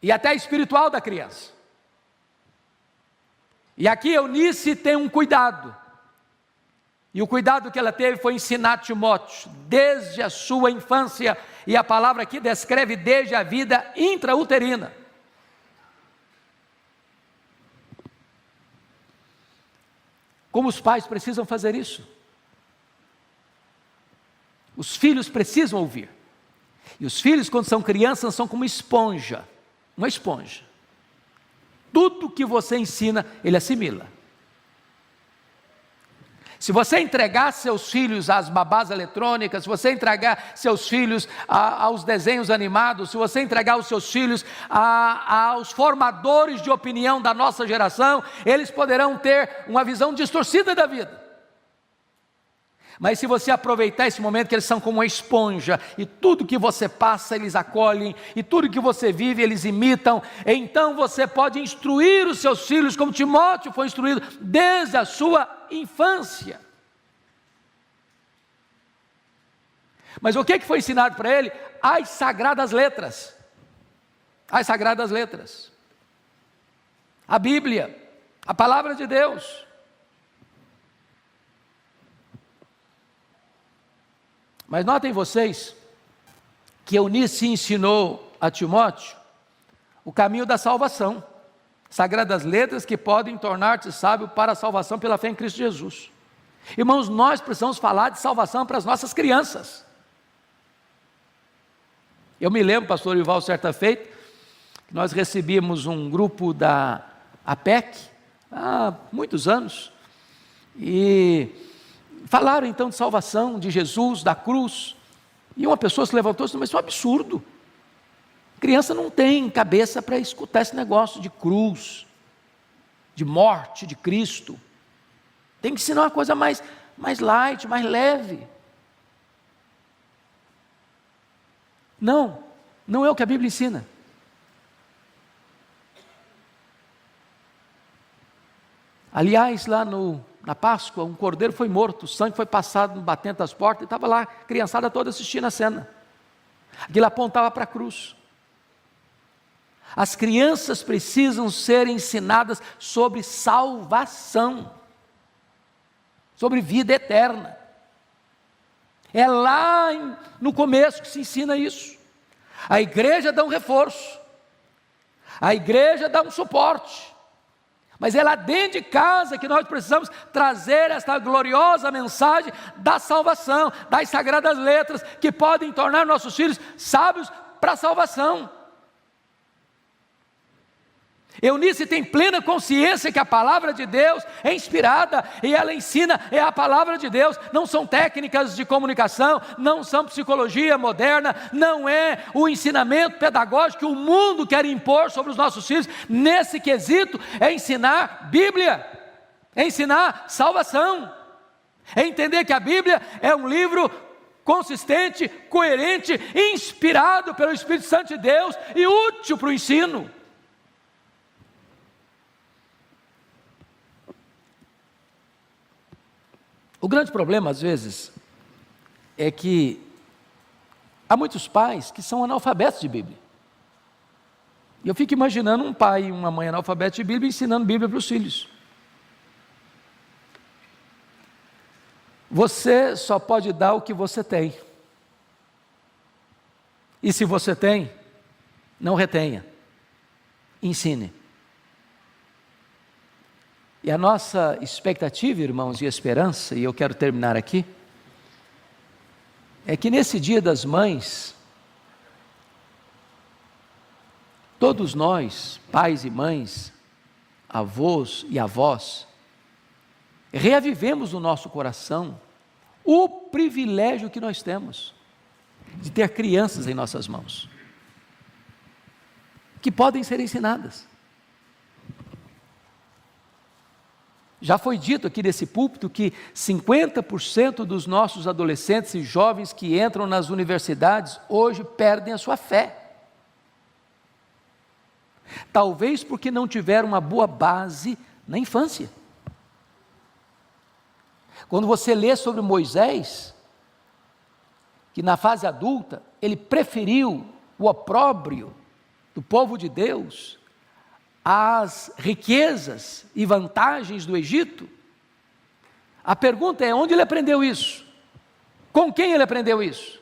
e até espiritual da criança. E aqui Eunice tem um cuidado, e o cuidado que ela teve foi ensinar Timóteo, desde a sua infância, e a palavra aqui descreve desde a vida intrauterina. Como os pais precisam fazer isso? Os filhos precisam ouvir. E os filhos, quando são crianças, são como esponja, uma esponja. Tudo que você ensina, ele assimila. Se você entregar seus filhos às babás eletrônicas, se você entregar seus filhos aos desenhos animados, se você entregar os seus filhos aos formadores de opinião da nossa geração, eles poderão ter uma visão distorcida da vida. Mas se você aproveitar esse momento que eles são como uma esponja, e tudo que você passa eles acolhem, e tudo que você vive eles imitam, então você pode instruir os seus filhos como Timóteo foi instruído desde a sua infância. Mas o que foi ensinado para ele? As sagradas letras. As sagradas letras. A Bíblia, a palavra de Deus. Mas notem vocês que Eunice ensinou a Timóteo o caminho da salvação, sagradas letras que podem tornar-te sábio para a salvação pela fé em Cristo Jesus. Irmãos, nós precisamos falar de salvação para as nossas crianças. Eu me lembro, pastor Ival, certa feita, que nós recebíamos um grupo da APEC, há muitos anos, e falaram então de salvação, de Jesus, da cruz, e uma pessoa se levantou e disse: mas isso é um absurdo, criança não tem cabeça para escutar esse negócio de cruz, de morte de Cristo, tem que ensinar uma coisa mais light, mais leve. Não é o que a Bíblia ensina. Aliás, lá na Páscoa, um cordeiro foi morto, o sangue foi passado no batente das portas, e estava lá, a criançada toda assistindo a cena. Aquilo apontava para a cruz. As crianças precisam ser ensinadas sobre salvação, sobre vida eterna. É lá no começo que se ensina isso. A igreja dá um reforço, a igreja dá um suporte, mas é lá dentro de casa que nós precisamos trazer esta gloriosa mensagem da salvação, das sagradas letras, que podem tornar nossos filhos sábios para a salvação. Eunice tem plena consciência que a palavra de Deus é inspirada, e ela ensina, é a palavra de Deus, não são técnicas de comunicação, não são psicologia moderna, não é o ensinamento pedagógico que o mundo quer impor sobre os nossos filhos. Nesse quesito é ensinar Bíblia, é ensinar salvação, é entender que a Bíblia é um livro consistente, coerente, inspirado pelo Espírito Santo de Deus e útil para o ensino. O grande problema, às vezes, é que há muitos pais que são analfabetos de Bíblia. E eu fico imaginando um pai e uma mãe analfabetos de Bíblia ensinando Bíblia para os filhos. Você só pode dar o que você tem. E se você tem, não retenha. Ensine. E a nossa expectativa, irmãos, e esperança, e eu quero terminar aqui, é que nesse Dia das Mães, todos nós, pais e mães, avós e avós, reavivemos no nosso coração o privilégio que nós temos de ter crianças em nossas mãos, que podem ser ensinadas. Já foi dito aqui nesse púlpito que 50% dos nossos adolescentes e jovens que entram nas universidades hoje perdem a sua fé. Talvez porque não tiveram uma boa base na infância. Quando você lê sobre Moisés, que na fase adulta, ele preferiu o opróbrio do povo de Deus às riquezas e vantagens do Egito, a pergunta é: onde ele aprendeu isso? Com quem ele aprendeu isso?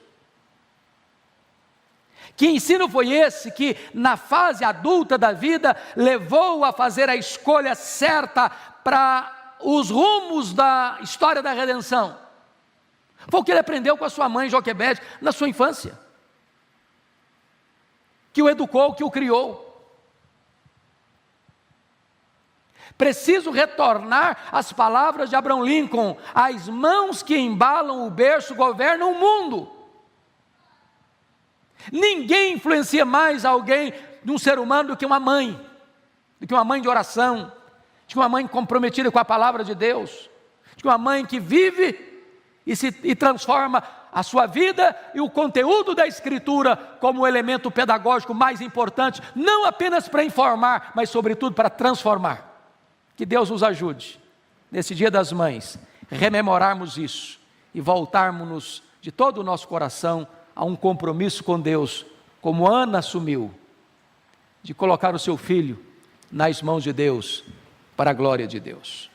Que ensino foi esse que na fase adulta da vida levou a fazer a escolha certa para os rumos da história da redenção? Foi o que ele aprendeu com a sua mãe Joquebede na sua infância, que o educou, que o criou. Preciso retornar às palavras de Abraham Lincoln: as mãos que embalam o berço governam o mundo. Ninguém influencia mais alguém de um ser humano do que uma mãe de oração, de uma mãe comprometida com a palavra de Deus, de uma mãe que vive e transforma a sua vida e o conteúdo da Escritura como o elemento pedagógico mais importante, não apenas para informar, mas sobretudo para transformar. Que Deus nos ajude, nesse Dia das Mães, rememorarmos isso e voltarmos de todo o nosso coração a um compromisso com Deus, como Ana assumiu, de colocar o seu filho nas mãos de Deus, para a glória de Deus.